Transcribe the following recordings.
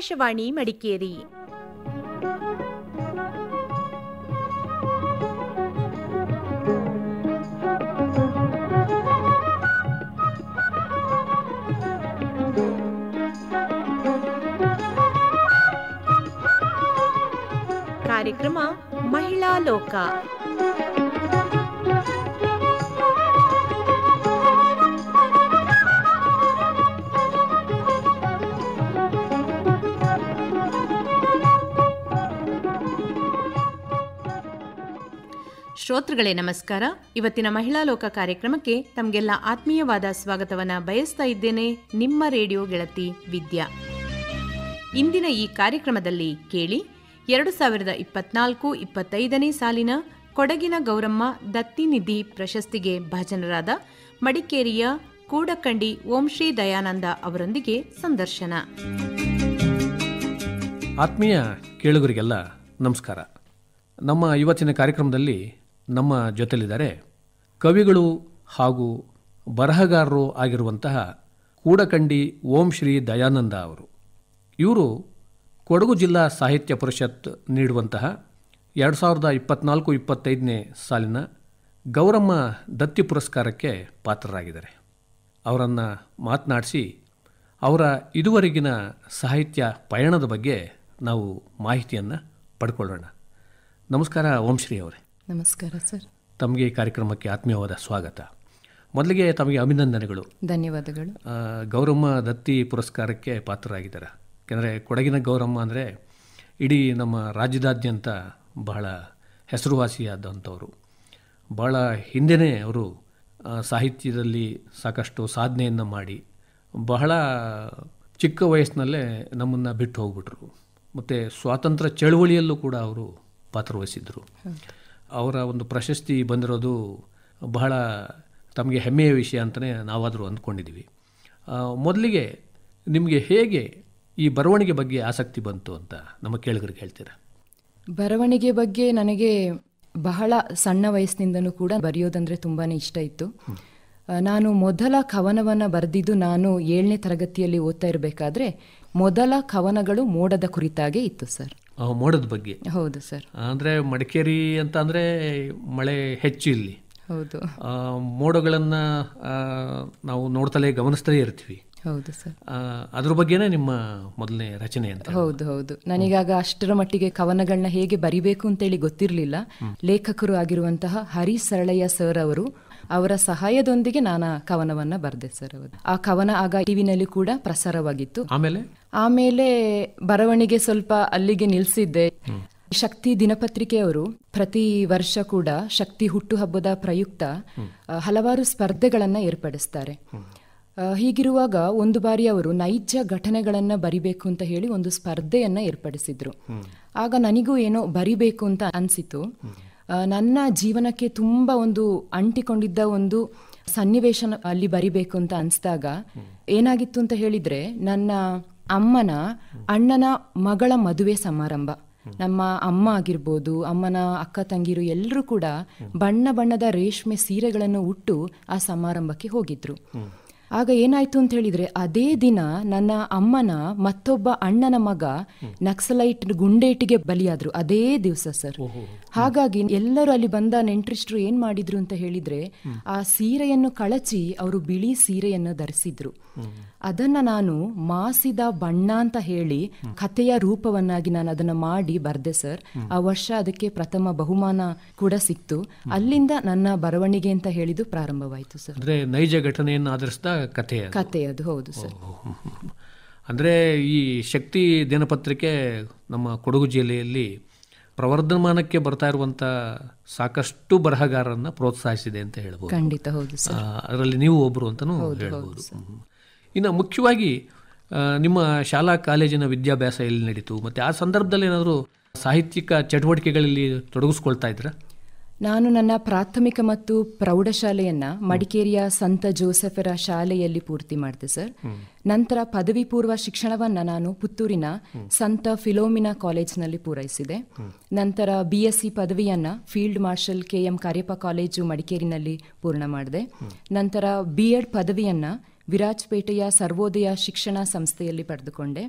ಆಕಾಶವಾಣಿ ಮಡಿಕೇರಿ. ಕಾರ್ಯಕ್ರಮ ಮಹಿಳಾ ಲೋಕ. ಶ್ರೋತೃಗಳೇ ನಮಸ್ಕಾರ. ಇವತ್ತಿನ ಮಹಿಳಾ ಲೋಕ ಕಾರ್ಯಕ್ರಮಕ್ಕೆ ತಮಗೆಲ್ಲ ಆತ್ಮೀಯವಾದ ಸ್ವಾಗತವನ್ನ ಬಯಸ್ತಾ ಇದ್ದೇನೆ. ನಿಮ್ಮ ರೇಡಿಯೋ ಗೆಳತಿ ವಿದ್ಯಾ. ಇಂದಿನ ಈ ಕಾರ್ಯಕ್ರಮದಲ್ಲಿ ಕೇಳಿ 2024-25ನೇ ಸಾಲಿನ ಕೊಡಗಿನ ಗೌರಮ್ಮ ದತ್ತಿನಿಧಿ ಪ್ರಶಸ್ತಿಗೆ ಭಾಜನರಾದ ಮಡಿಕೇರಿಯ ಕೂಡಕಂಡಿ ಓಂ ಶ್ರೀ ದಯಾನಂದ ಅವರೊಂದಿಗೆ ಸಂದರ್ಶನ. ಆತ್ಮೀಯ ಕೇಳುಗರಿಗೆಲ್ಲ ನಮಸ್ಕಾರ. ನಮ್ಮ ಇವತ್ತಿನ ಕಾರ್ಯಕ್ರಮದಲ್ಲಿ ನಮ್ಮ ಜೊತೆಲಿದ್ದಾರೆ ಕವಿಗಳು ಹಾಗೂ ಬರಹಗಾರರು ಆಗಿರುವಂತಹ ಕೂಡಕಂಡಿ ಓಂ ಶ್ರೀ ದಯಾನಂದ ಅವರು. ಇವರು ಕೊಡಗು ಜಿಲ್ಲಾ ಸಾಹಿತ್ಯ ಪರಿಷತ್ ನೀಡುವಂತಹ 2024-25ನೇ ಸಾಲಿನ ಗೌರಮ್ಮ ದತ್ತಿ ಪುರಸ್ಕಾರಕ್ಕೆ ಪಾತ್ರರಾಗಿದ್ದಾರೆ. ಅವರನ್ನು ಮಾತನಾಡಿಸಿ ಅವರ ಇದುವರೆಗಿನ ಸಾಹಿತ್ಯ ಪಯಣದ ಬಗ್ಗೆ ನಾವು ಮಾಹಿತಿಯನ್ನು ಪಡ್ಕೊಳ್ಳೋಣ. ನಮಸ್ಕಾರ ಓಂ ಶ್ರೀ ಅವರೇ. ನಮಸ್ಕಾರ ಸರ್. ತಮಗೆ ಈ ಕಾರ್ಯಕ್ರಮಕ್ಕೆ ಆತ್ಮೀಯವಾದ ಸ್ವಾಗತ. ಮೊದಲಿಗೆ ತಮಗೆ ಅಭಿನಂದನೆಗಳು. ಧನ್ಯವಾದಗಳು. ಗೌರಮ್ಮ ದತ್ತಿ ಪುರಸ್ಕಾರಕ್ಕೆ ಪಾತ್ರರಾಗಿದ್ದಾರೆ. ಯಾಕೆಂದರೆ ಕೊಡಗಿನ ಗೌರಮ್ಮ ಅಂದರೆ ಇಡೀ ನಮ್ಮ ರಾಜ್ಯದಾದ್ಯಂತ ಬಹಳ ಹೆಸರುವಾಸಿಯಾದಂಥವರು. ಬಹಳ ಹಿಂದೆಯೇ ಅವರು ಸಾಹಿತ್ಯದಲ್ಲಿ ಸಾಕಷ್ಟು ಸಾಧನೆಯನ್ನು ಮಾಡಿ ಬಹಳ ಚಿಕ್ಕ ವಯಸ್ಸಿನಲ್ಲೇ ನಮ್ಮನ್ನು ಬಿಟ್ಟು ಹೋಗ್ಬಿಟ್ರು. ಮತ್ತು ಸ್ವಾತಂತ್ರ್ಯ ಚಳವಳಿಯಲ್ಲೂ ಕೂಡ ಅವರು ಪಾತ್ರವಹಿಸಿದರು. ಅವರ ಒಂದು ಪ್ರಶಸ್ತಿ ಬಂದಿರೋದು ಬಹಳ ತಮಗೆ ಹೆಮ್ಮೆಯ ವಿಷಯ ಅಂತಲೇ ನಾವಾದರೂ ಅಂದ್ಕೊಂಡಿದ್ದೀವಿ. ಮೊದಲಿಗೆ ನಿಮಗೆ ಹೇಗೆ ಈ ಬರವಣಿಗೆ ಬಗ್ಗೆ ಆಸಕ್ತಿ ಬಂತು ಅಂತ ನಮ್ಮ ಕೇಳುಗರಿಗೆ ಹೇಳ್ತೀರಾ? ಬರವಣಿಗೆ ಬಗ್ಗೆ ನನಗೆ ಬಹಳ ಸಣ್ಣ ವಯಸ್ಸಿನಿಂದನೂ ಕೂಡ ಬರೆಯೋದಂದರೆ ತುಂಬಾ ಇಷ್ಟ ಇತ್ತು. ನಾನು ಮೊದಲ ಕವನವನ್ನು ಬರೆದಿದ್ದು ನಾನು 7ನೇ ತರಗತಿಯಲ್ಲಿ ಓದ್ತಾ ಇರಬೇಕಾದ್ರೆ ಮೊದಲ ಕವನಗಳು ಮೋಡದ ಕುರಿತಾಗೆ ಇತ್ತು ಸರ್. ಮೋಡದ ಬಗ್ಗೆ? ಹೌದು ಸರ್. ಅಂದರೆ ಮಡಿಕೇರಿ ಅಂತ ಅಂದರೆ ಮಳೆ ಹೆಚ್ಚು ಇಲ್ಲಿ. ಹೌದು. ಮೋಡಗಳನ್ನು ನಾವು ನೋಡ್ತಲೇ ಗಮನಿಸ್ತಲೇ ಇರ್ತೀವಿ. ಹೌದು ಸರ್. ಅದ್ರ ಬಗ್ಗೆನೇ ನಿಮ್ಮ ಮೊದಲನೇ ರಚನೆ ಅಂತ? ಹೌದು ಹೌದು. ನನಗಾಗ ಅಷ್ಟರ ಮಟ್ಟಿಗೆ ಕವನಗಳನ್ನ ಹೇಗೆ ಬರಿಬೇಕು ಅಂತೇಳಿ ಗೊತ್ತಿರಲಿಲ್ಲ. ಲೇಖಕರು ಆಗಿರುವಂತಹ ಹರಿ ಸರಳಯ್ಯ ಸರ್ ಅವರ ಸಹಾಯದೊಂದಿಗೆ ನಾನು ಕವನವನ್ನ ಬರೆದೆ ಸರ್. ಆ ಕವನ ಆಗ ಟಿವಿನಲ್ಲಿ ಕೂಡ ಪ್ರಸಾರವಾಗಿತ್ತು. ಆಮೇಲೆ ಬರವಣಿಗೆ ಸ್ವಲ್ಪ ಅಲ್ಲಿಗೆ ನಿಲ್ಸಿದ್ದೆ. ಶಕ್ತಿ ದಿನಪತ್ರಿಕೆಯವರು ಪ್ರತಿ ವರ್ಷ ಕೂಡ ಶಕ್ತಿ ಹುಟ್ಟುಹಬ್ಬದ ಪ್ರಯುಕ್ತ ಹಲವಾರು ಸ್ಪರ್ಧೆಗಳನ್ನ ಏರ್ಪಡಿಸ್ತಾರೆ. ಹೀಗಿರುವಾಗ ಒಂದು ಬಾರಿ ಅವರು ನೈಜ ಘಟನೆಗಳನ್ನ ಬರಿಬೇಕು ಅಂತ ಹೇಳಿ ಒಂದು ಸ್ಪರ್ಧೆಯನ್ನ ಏರ್ಪಡಿಸಿದ್ರು. ಆಗ ನನಗೂ ಏನೋ ಬರಿಬೇಕು ಅಂತ ಅನ್ಸಿತು. ನನ್ನ ಜೀವನಕ್ಕೆ ತುಂಬಾ ಒಂದು ಅಂಟಿಕೊಂಡಿದ್ದ ಒಂದು ಸನ್ನಿವೇಶ ಅಲ್ಲಿ ಬರಿಬೇಕು ಅಂತ ಅನ್ಸ್ದಾಗ ಏನಾಗಿತ್ತು ಅಂತ ಹೇಳಿದ್ರೆ, ನನ್ನ ಅಮ್ಮನ ಅಣ್ಣನ ಮಗಳ ಮದುವೆ ಸಮಾರಂಭ. ನಮ್ಮ ಅಮ್ಮ ಆಗಿರ್ಬೋದು, ಅಮ್ಮನ ಅಕ್ಕ ತಂಗಿರು ಎಲ್ಲರೂ ಕೂಡ ಬಣ್ಣ ಬಣ್ಣದ ರೇಷ್ಮೆ ಸೀರೆಗಳನ್ನು ಉಟ್ಟು ಆ ಸಮಾರಂಭಕ್ಕೆ ಹೋಗಿದ್ರು. ಆಗ ಏನಾಯ್ತು ಅಂತ ಹೇಳಿದ್ರೆ, ಅದೇ ದಿನ ನನ್ನ ಅಮ್ಮನ ಮತ್ತೊಬ್ಬ ಅಣ್ಣನ ಮಗ ನಕ್ಸಲೈಟ್ ಗುಂಡೇಟಿಗೆ ಬಲಿಯಾದ್ರು ಅದೇ ದಿವಸ ಸರ್. ಹಾಗಾಗಿ ಎಲ್ಲರೂ ಅಲ್ಲಿ ಬಂದ ನೆಂಟ್ರಿಸ್ಟ್ರು ಏನ್ ಮಾಡಿದ್ರು ಅಂತ ಹೇಳಿದ್ರೆ, ಆ ಸೀರೆಯನ್ನು ಕಳಚಿ ಅವರು ಬಿಳಿ ಸೀರೆಯನ್ನು ಧರಿಸಿದ್ರು. ಅದನ್ನ ನಾನು ಮಾಸಿದ ಬಣ್ಣ ಅಂತ ಹೇಳಿ ಕಥೆಯ ರೂಪವನ್ನಾಗಿ ನಾನು ಅದನ್ನ ಮಾಡಿ ಬರ್ದೆ ಸರ್. ಆ ವರ್ಷ ಅದಕ್ಕೆ ಪ್ರಥಮ ಬಹುಮಾನ ಕೂಡ ಸಿಕ್ತು. ಅಲ್ಲಿಂದ ನನ್ನ ಬರವಣಿಗೆ ಅಂತ ಹೇಳಿದ್ದು ಪ್ರಾರಂಭವಾಯಿತು ಸರ್. ಅಂದ್ರೆ ನೈಜ ಘಟನೆಯನ್ನು ಆಧರಿಸಿದ ಕಥೆ ಅದು? ಹೌದು ಸರ್. ಅಂದ್ರೆ ಈ ಶಕ್ತಿ ದಿನಪತ್ರಿಕೆ ನಮ್ಮ ಕೊಡಗು ಜಿಲ್ಲೆಯಲ್ಲಿ ಪ್ರವರ್ಧಮಾನಕ್ಕೆ ಬರ್ತಾ ಇರುವಂತ ಸಾಕಷ್ಟು ಬರಹಗಾರರನ್ನ ಪ್ರೋತ್ಸಾಹಿಸಿದೆ ಅಂತ ಹೇಳ್ಬೋದು. ಖಂಡಿತ ಹೌದು ಸರ್. ಅದರಲ್ಲಿ ನೀವು ಒಬ್ರು ಅಂತಾನೂ ಹೇಳ್ಬೋದು. ಇನ್ನು ಮುಖ್ಯವಾಗಿ ನಿಮ್ಮ ಶಾಲಾ ಕಾಲೇಜಿನ ವಿದ್ಯಾಭ್ಯಾಸ ಎಲ್ಲಿ ನಡೀತು, ಮತ್ತು ಆ ಸಂದರ್ಭದಲ್ಲಿ ಏನಾದರೂ ಸಾಹಿತ್ಯಿಕ ಚಟುವಟಿಕೆಗಳಲ್ಲಿ ತೊಡಗಿಸ್ಕೊಳ್ತಾ ಇದ್ರಾ? ನಾನು ನನ್ನ ಪ್ರಾಥಮಿಕ ಮತ್ತು ಪ್ರೌಢಶಾಲೆಯನ್ನ ಮಡಿಕೇರಿಯ ಸಂತ ಜೋಸೆಫರ ಶಾಲೆಯಲ್ಲಿ ಪೂರ್ತಿ ಮಾಡಿದೆ ಸರ್. ನಂತರ ಪದವಿ ಪೂರ್ವ ಶಿಕ್ಷಣವನ್ನ ನಾನು ಪುತ್ತೂರಿನ ಸಂತ ಫಿಲೋಮಿನಾ ಕಾಲೇಜ್ನಲ್ಲಿ ಪೂರೈಸಿದೆ. ನಂತರ BSc ಪದವಿಯನ್ನ field marshal KM Cariappa college ಮಡಿಕೇರಿನಲ್ಲಿ ಪೂರ್ಣ ಮಾಡಿದೆ. ನಂತರ B.Ed ಪದವಿಯನ್ನ ವಿರಾಜಪೇಟೆಯ ಸರ್ವೋದಯ ಶಿಕ್ಷಣ ಸಂಸ್ಥೆಯಲ್ಲಿ ಪಡೆದುಕೊಂಡೆ.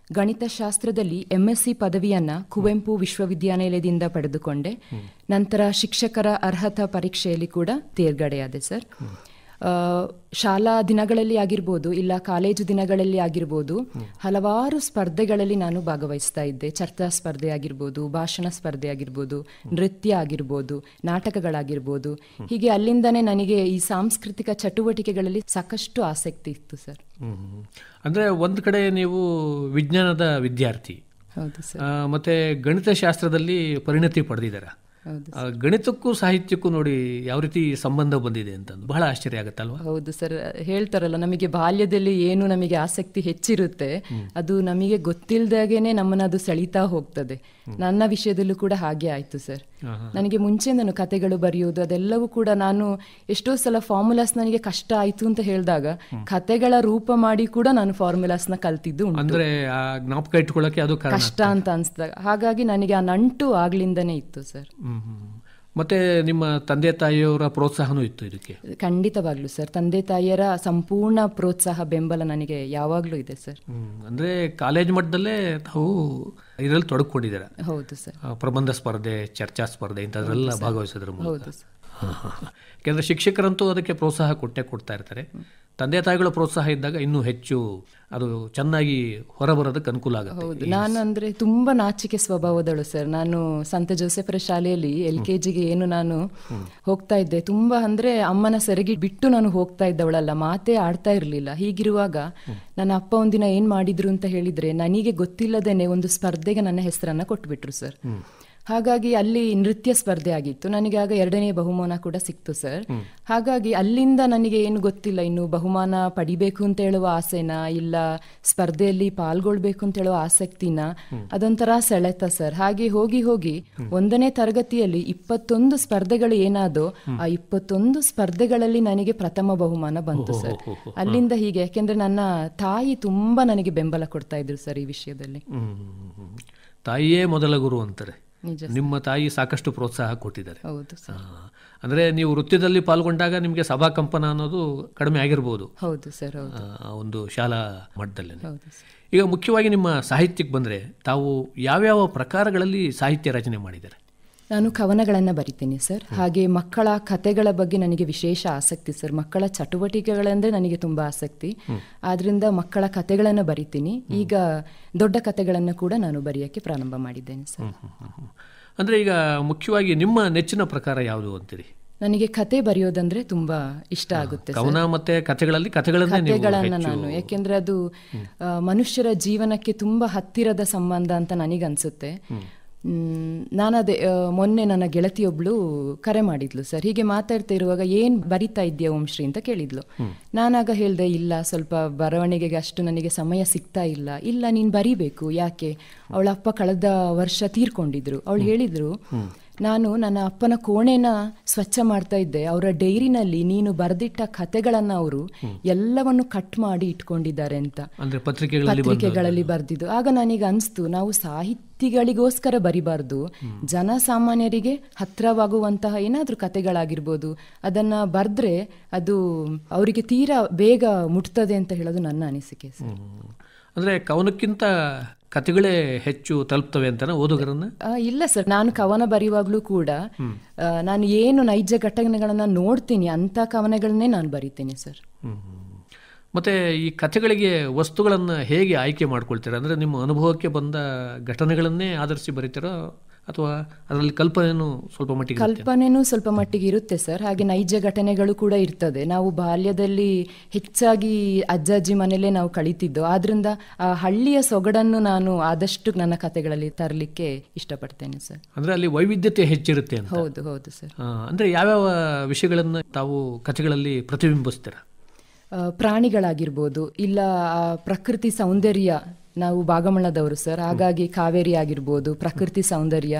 ಗಣಿತಶಾಸ್ತ್ರದಲ್ಲಿ MSc ಪದವಿಯನ್ನ ಕುವೆಂಪು ವಿಶ್ವವಿದ್ಯಾನಿಲಯದಿಂದ ಪಡೆದುಕೊಂಡೆ. ನಂತರ ಶಿಕ್ಷಕರ ಅರ್ಹತಾ ಪರೀಕ್ಷೆಯಲ್ಲಿ ಕೂಡ ತೇರ್ಗಡೆಯಾದೆ ಸರ್. ಶಾಲಾ ದಿನಗಳಲ್ಲಿ ಆಗಿರ್ಬೋದು, ಇಲ್ಲ ಕಾಲೇಜು ದಿನಗಳಲ್ಲಿ ಆಗಿರ್ಬೋದು, ಹಲವಾರು ಸ್ಪರ್ಧೆಗಳಲ್ಲಿ ನಾನು ಭಾಗವಹಿಸ್ತಾ ಇದ್ದೆ. ಚರ್ಚಾ ಸ್ಪರ್ಧೆ ಆಗಿರ್ಬೋದು, ಭಾಷಣ ಸ್ಪರ್ಧೆ ಆಗಿರ್ಬೋದು, ನೃತ್ಯ ಆಗಿರ್ಬೋದು, ನಾಟಕಗಳಾಗಿರ್ಬೋದು. ಹೀಗೆ ಅಲ್ಲಿಂದನೇ ನನಗೆ ಈ ಸಾಂಸ್ಕೃತಿಕ ಚಟುವಟಿಕೆಗಳಲ್ಲಿ ಸಾಕಷ್ಟು ಆಸಕ್ತಿ ಇತ್ತು ಸರ್. ಅಂದರೆ ಒಂದು ಕಡೆ ನೀವು ವಿಜ್ಞಾನದ ವಿದ್ಯಾರ್ಥಿ, ಹೌದು ಸರ್. ಮತ್ತೆ ಗಣಿತಶಾಸ್ತ್ರದಲ್ಲಿ ಪರಿಣತಿ ಪಡೆದಿದ್ದಾರೆ. ಗಣಿತಕ್ಕೂ ಸಾಹಿತ್ಯಕ್ಕೂ ನೋಡಿ ಯಾವ ರೀತಿ ಸಂಬಂಧ ಬಂದಿದೆ ಅಂತ ಬಹಳ ಆಶ್ಚರ್ಯ ಆಗುತ್ತಲ್ವಾ? ಹೌದು ಸರ್. ಹೇಳ್ತಾರಲ್ಲ, ನಮಗೆ ಬಾಲ್ಯದಲ್ಲಿ ಏನು ನಮಗೆ ಆಸಕ್ತಿ ಹೆಚ್ಚಿರುತ್ತೆ ಅದು ನಮಗೆ ಗೊತ್ತಿಲ್ಲದಾಗೇನೆ ನಮ್ಮನ್ನ ಅದು ಸೆಳೀತಾ ಹೋಗ್ತದೆ. ನನ್ನ ವಿಷಯದಲ್ಲೂ ಕೂಡ ಹಾಗೆ ಆಯ್ತು ಸರ್. ನನಗೆ ಮುಂಚೆ ನಾನು ಕತೆಗಳು ಬರೆಯೋದು ಅದೆಲ್ಲವೂ ಕೂಡ, ನಾನು ಎಷ್ಟೋ ಸಲ ಫಾರ್ಮುಲಾಸ್ ನನಗೆ ಕಷ್ಟ ಆಯ್ತು ಅಂತ ಹೇಳಿದಾಗ ಕತೆಗಳ ರೂಪ ಮಾಡಿ ಕೂಡ ನಾನು ಫಾರ್ಮುಲಾಸ್ನ ಕಲ್ತಿದ್ದು ಅಂದ್ರೆ ಜ್ಞಾಪಕ ಇಟ್ಕೊಳ್ಳೋಕೆ ಅದು ಕಷ್ಟ ಅಂತ ಅನ್ಸ್ದಾಗ. ಹಾಗಾಗಿ ನನಗೆ ಆ ನಂಟು ಆಗ್ಲಿಂದನೇ ಇತ್ತು ಸರ್. ಮತ್ತೆ ನಿಮ್ಮ ತಂದೆ ತಾಯಿಯವರ ಪ್ರೋತ್ಸಾಹನೂ ಇತ್ತು ಇದಕ್ಕೆ? ಖಂಡಿತವಾಗ್ಲೂ ಸರ್. ತಂದೆ ತಾಯಿಯರ ಸಂಪೂರ್ಣ ಪ್ರೋತ್ಸಾಹ, ಬೆಂಬಲ ನನಗೆ ಯಾವಾಗ್ಲೂ ಇದೆ ಸರ್. ಅಂದ್ರೆ ಕಾಲೇಜ್ ಮಟ್ಟದಲ್ಲೇ ತಾವು ಇದರಲ್ಲಿ ತೊಡಕೊಂಡಿದ್ದೀರಾ? ಹೌದು ಸರ್. ಪ್ರಬಂಧ ಸ್ಪರ್ಧೆ, ಚರ್ಚಾ ಸ್ಪರ್ಧೆ ಇಂಥದ್ರೆಲ್ಲ ಭಾಗವಹಿಸಿದ್ರ ಮೂಲಕ? ಹೌದು ಸರ್. ಯಾಕೆಂದ್ರೆ ಶಿಕ್ಷಕರಂತೂ ಅದಕ್ಕೆ ಪ್ರೋತ್ಸಾಹ ಕೊಡ್ತಾ ಇರ್ತಾರೆ. ತಂದೆ ತಾಯಿಗಳ ಪ್ರೋತ್ಸಾಹ ಇದ್ದಾಗ ಇನ್ನೂ ಹೆಚ್ಚು ಅದು ಚೆನ್ನಾಗಿ ಹೊರಬರೋದಕ್ಕೆ ಅನುಕೂಲ ಆಗುತ್ತೆ. ಹೌದು. ನಾನು ಅಂದ್ರೆ ತುಂಬಾ ನಾಚಿಕೆ ಸ್ವಭಾವದಳು ಸರ್. ನಾನು ಸಂತ ಜೋಸೆಫರ ಶಾಲೆಯಲ್ಲಿ LKGಗೆ ಏನು ನಾನು ಹೋಗ್ತಾ ಇದ್ದೆ, ತುಂಬಾ ಅಂದ್ರೆ ಅಮ್ಮನ ಸೆರಗಿ ಬಿಟ್ಟು ನಾನು ಹೋಗ್ತಾ ಇದ್ದವಳಲ್ಲ, ಮಾತೇ ಆಡ್ತಾ ಇರ್ಲಿಲ್ಲ. ಹೀಗಿರುವಾಗ ನನ್ನ ಅಪ್ಪ ಒಂದಿನ ಏನ್ ಮಾಡಿದ್ರು ಅಂತ ಹೇಳಿದ್ರೆ, ನನಗೆ ಗೊತ್ತಿಲ್ಲದೇನೆ ಒಂದು ಸ್ಪರ್ಧೆಗೆ ನನ್ನ ಹೆಸರನ್ನ ಕೊಟ್ಬಿಟ್ರು ಸರ್. ಹಾಗಾಗಿ ಅಲ್ಲಿ ನೃತ್ಯ ಸ್ಪರ್ಧೆ ಆಗಿತ್ತು. ನನಗೆ ಆಗ 2ನೇ ಬಹುಮಾನ ಕೂಡ ಸಿಕ್ತು ಸರ್. ಹಾಗಾಗಿ ಅಲ್ಲಿಂದ ನನಗೆ ಏನು ಗೊತ್ತಿಲ್ಲ, ಇನ್ನು ಬಹುಮಾನ ಪಡಿಬೇಕು ಅಂತ ಹೇಳುವ ಆಸೆನ, ಇಲ್ಲ ಸ್ಪರ್ಧೆಯಲ್ಲಿ ಪಾಲ್ಗೊಳ್ಬೇಕು ಅಂತ ಹೇಳುವ ಆಸಕ್ತಿನ, ಅದೊಂಥರ ಸೆಳೆತ ಸರ್. ಹಾಗೆ ಹೋಗಿ ಹೋಗಿ 1ನೇ ತರಗತಿಯಲ್ಲಿ 21 ಸ್ಪರ್ಧೆಗಳು ಏನಾದೋ ಆ 21 ಸ್ಪರ್ಧೆಗಳಲ್ಲಿ ನನಗೆ ಪ್ರಥಮ ಬಹುಮಾನ ಬಂತು ಸರ್. ಅಲ್ಲಿಂದ ಹೀಗೆ, ಯಾಕೆಂದ್ರೆ ನನ್ನ ತಾಯಿ ತುಂಬಾ ನನಗೆ ಬೆಂಬಲ ಕೊಡ್ತಾ ಇದ್ರು ಸರ್ ಈ ವಿಷಯದಲ್ಲಿ. ತಾಯಿಯೇ ಮೊದಲ ಗುರು ಅಂತಾರೆ. ನಿಮ್ಮ ತಾಯಿ ಸಾಕಷ್ಟು ಪ್ರೋತ್ಸಾಹ ಕೊಟ್ಟಿದ್ದಾರೆ. ಹೌದು ಸರ್. ಅಂದ್ರೆ ನೀವು ವೃತ್ಯದಲ್ಲಿ ಪಾಲ್ಗೊಂಡಾಗ ನಿಮಗೆ ಸಭಾ ಕಂಪನ ಅನ್ನೋದು ಕಡಿಮೆ ಆಗಿರ್ಬೋದು. ಹೌದು ಸರ್. ಒಂದು ಶಾಲಾ ಮಟ್ಟದಲ್ಲಿ. ಹೌದು ಸರ್. ಈಗ ಮುಖ್ಯವಾಗಿ ನಿಮ್ಮ ಸಾಹಿತ್ಯಕ್ಕೆ ಬಂದರೆ, ತಾವು ಯಾವ್ಯಾವ ಪ್ರಕಾರಗಳಲ್ಲಿ ಸಾಹಿತ್ಯ ರಚನೆ ಮಾಡಿದ್ದಾರೆ? ನಾನು ಕವನಗಳನ್ನು ಬರಿತೀನಿ ಸರ್. ಹಾಗೆ ಮಕ್ಕಳ ಕತೆಗಳ ಬಗ್ಗೆ ನನಗೆ ವಿಶೇಷ ಆಸಕ್ತಿ ಸರ್. ಮಕ್ಕಳ ಚಟುವಟಿಕೆಗಳಂದ್ರೆ ನನಗೆ ತುಂಬಾ ಆಸಕ್ತಿ. ಆದ್ರಿಂದ ಮಕ್ಕಳ ಕತೆಗಳನ್ನು ಬರಿತೀನಿ. ಈಗ ದೊಡ್ಡ ಕತೆಗಳನ್ನು ಕೂಡ ನಾನು ಬರೆಯಕ್ಕೆ ಪ್ರಾರಂಭ ಮಾಡಿದ್ದೇನೆ ಸರ್. ಅಂದ್ರೆ ಈಗ ಮುಖ್ಯವಾಗಿ ನಿಮ್ಮ ನೆಚ್ಚಿನ ಪ್ರಕಾರ ಯಾವುದು ಅಂತೀರಿ? ನನಗೆ ಕತೆ ಬರೆಯೋದಂದ್ರೆ ತುಂಬಾ ಇಷ್ಟ ಆಗುತ್ತೆ. ಕವನ ಮತ್ತೆ ಕತೆಗಳನ್ನ ನಾನು, ಯಾಕೆಂದ್ರೆ ಅದು ಮನುಷ್ಯರ ಜೀವನಕ್ಕೆ ತುಂಬಾ ಹತ್ತಿರದ ಸಂಬಂಧ ಅಂತ ನನಗನ್ಸುತ್ತೆ. ನಾನದೇ ಮೊನ್ನೆ ನನ್ನ ಗೆಳತಿಯೊಬ್ಳು ಕರೆ ಮಾಡಿದ್ಲು ಸರ್. ಹೀಗೆ ಮಾತಾಡ್ತಾ ಇರುವಾಗ ಏನ್ ಬರಿತಾ ಇದ್ಯಾ ವಂಶ್ರೀ ಅಂತ ಕೇಳಿದ್ಲು. ನಾನಾಗ ಹೇಳ್ದೆ, ಇಲ್ಲ ಸ್ವಲ್ಪ ಬರವಣಿಗೆಗೆ ಅಷ್ಟು ನನಗೆ ಸಮಯ ಸಿಗ್ತಾ ಇಲ್ಲ. ಇಲ್ಲ, ನೀನ್ ಬರಿಬೇಕು. ಯಾಕೆ? ಅವಳ ಅಪ್ಪ ಕಳೆದ ವರ್ಷ ತೀರ್ಕೊಂಡಿದ್ರು. ಅವಳು ಹೇಳಿದ್ರು, ನಾನು ನನ್ನ ಅಪ್ಪನ ಕೋಣೆನ ಸ್ವಚ್ಛ ಮಾಡ್ತಾ ಇದ್ದೆ, ಅವರ ಡೈರಿನಲ್ಲಿ ನೀನು ಬರೆದಿಟ್ಟ ಕತೆಗಳನ್ನ ಅವರು ಎಲ್ಲವನ್ನು ಕಟ್ ಮಾಡಿ ಇಟ್ಕೊಂಡಿದ್ದಾರೆ ಅಂತ ಪತ್ರಿಕೆಗಳಲ್ಲಿ ಬರ್ದಿದ್ದು. ಆಗ ನನಗೆ ಅನ್ಸ್ತು, ನಾವು ಸಾಹಿತಿಗಳಿಗೋಸ್ಕರ ಬರಿಬಾರ್ದು, ಜನಸಾಮಾನ್ಯರಿಗೆ ಹತ್ರವಾಗುವಂತಹ ಏನಾದ್ರೂ ಕತೆಗಳಾಗಿರ್ಬೋದು, ಅದನ್ನ ಬರ್ದ್ರೆ ಅದು ಅವರಿಗೆ ತೀರಾ ಬೇಗ ಮುಟ್ತದೆ ಅಂತ ಹೇಳೋದು ನನ್ನ ಅನಿಸಿಕೆ ಸರ್. ಅಂದ್ರೆ ಕವನಕ್ಕಿಂತ ಕತೆಗಳೇ ಹೆಚ್ಚು ತಲುಪ್ತವೆ ಅಂತ ಓದುಗರನ್ನ? ಇಲ್ಲ ಸರ್, ನಾನು ಕವನ ಬರೆಯುವಾಗ್ಲೂ ಕೂಡ ನಾನು ಏನು ನೈಜ ಘಟನೆಗಳನ್ನ ನೋಡ್ತೀನಿ ಅಂತ ಕವನಗಳನ್ನೇ ನಾನು ಬರಿತೀನಿ ಸರ್. ಮತ್ತೆ ಈ ಕಥೆಗಳಿಗೆ ವಸ್ತುಗಳನ್ನು ಹೇಗೆ ಆಯ್ಕೆ ಮಾಡ್ಕೊಳ್ತೀರಾ? ಅಂದರೆ ನಿಮ್ಮ ಅನುಭವಕ್ಕೆ ಬಂದ ಘಟನೆಗಳನ್ನೇ ಆಧರಿಸಿ ಬರೀತೀರೋ ಅಥವಾ ಅದರಲ್ಲಿ ಕಲ್ಪನೆನೂ ಸ್ವಲ್ಪ ಮಟ್ಟಿಗೆ ಇರುತ್ತೆ ಸರ್. ಹಾಗೆ ನೈಜ ಘಟನೆಗಳು ಕೂಡ ಇರ್ತದೆ. ನಾವು ಬಾಲ್ಯದಲ್ಲಿ ಹೆಚ್ಚಾಗಿ ಅಜ್ಜಿ ಮನೆಯಲ್ಲೇ ನಾವು ಕಳೀತಿದ್ದು, ಆದ್ರಿಂದ ಆ ಹಳ್ಳಿಯ ಸೊಗಡನ್ನು ನಾನು ಆದಷ್ಟು ನನ್ನ ಕಥೆಗಳಲ್ಲಿ ತರಲಿಕ್ಕೆ ಇಷ್ಟಪಡ್ತೇನೆ ಸರ್. ಅಂದ್ರೆ ಅಲ್ಲಿ ವೈವಿಧ್ಯತೆ ಹೆಚ್ಚಿರುತ್ತೆ ಅಂತ. ಹೌದು ಹೌದು ಸರ್. ಅಂದ್ರೆ ಯಾವ್ಯಾವ ವಿಷಯಗಳನ್ನು ತಾವು ಕಥೆಗಳಲ್ಲಿ ಪ್ರತಿಬಿಂಬಿಸ್ತೀರಾ? ಪ್ರಾಣಿಗಳಾಗಿರ್ಬೋದು, ಇಲ್ಲ ಪ್ರಕೃತಿ ಸೌಂದರ್ಯ. ನಾವು ಭಾಗಮಂಡಲದವರು ಸರ್, ಹಾಗಾಗಿ ಕಾವೇರಿ ಆಗಿರ್ಬೋದು, ಪ್ರಕೃತಿ ಸೌಂದರ್ಯ,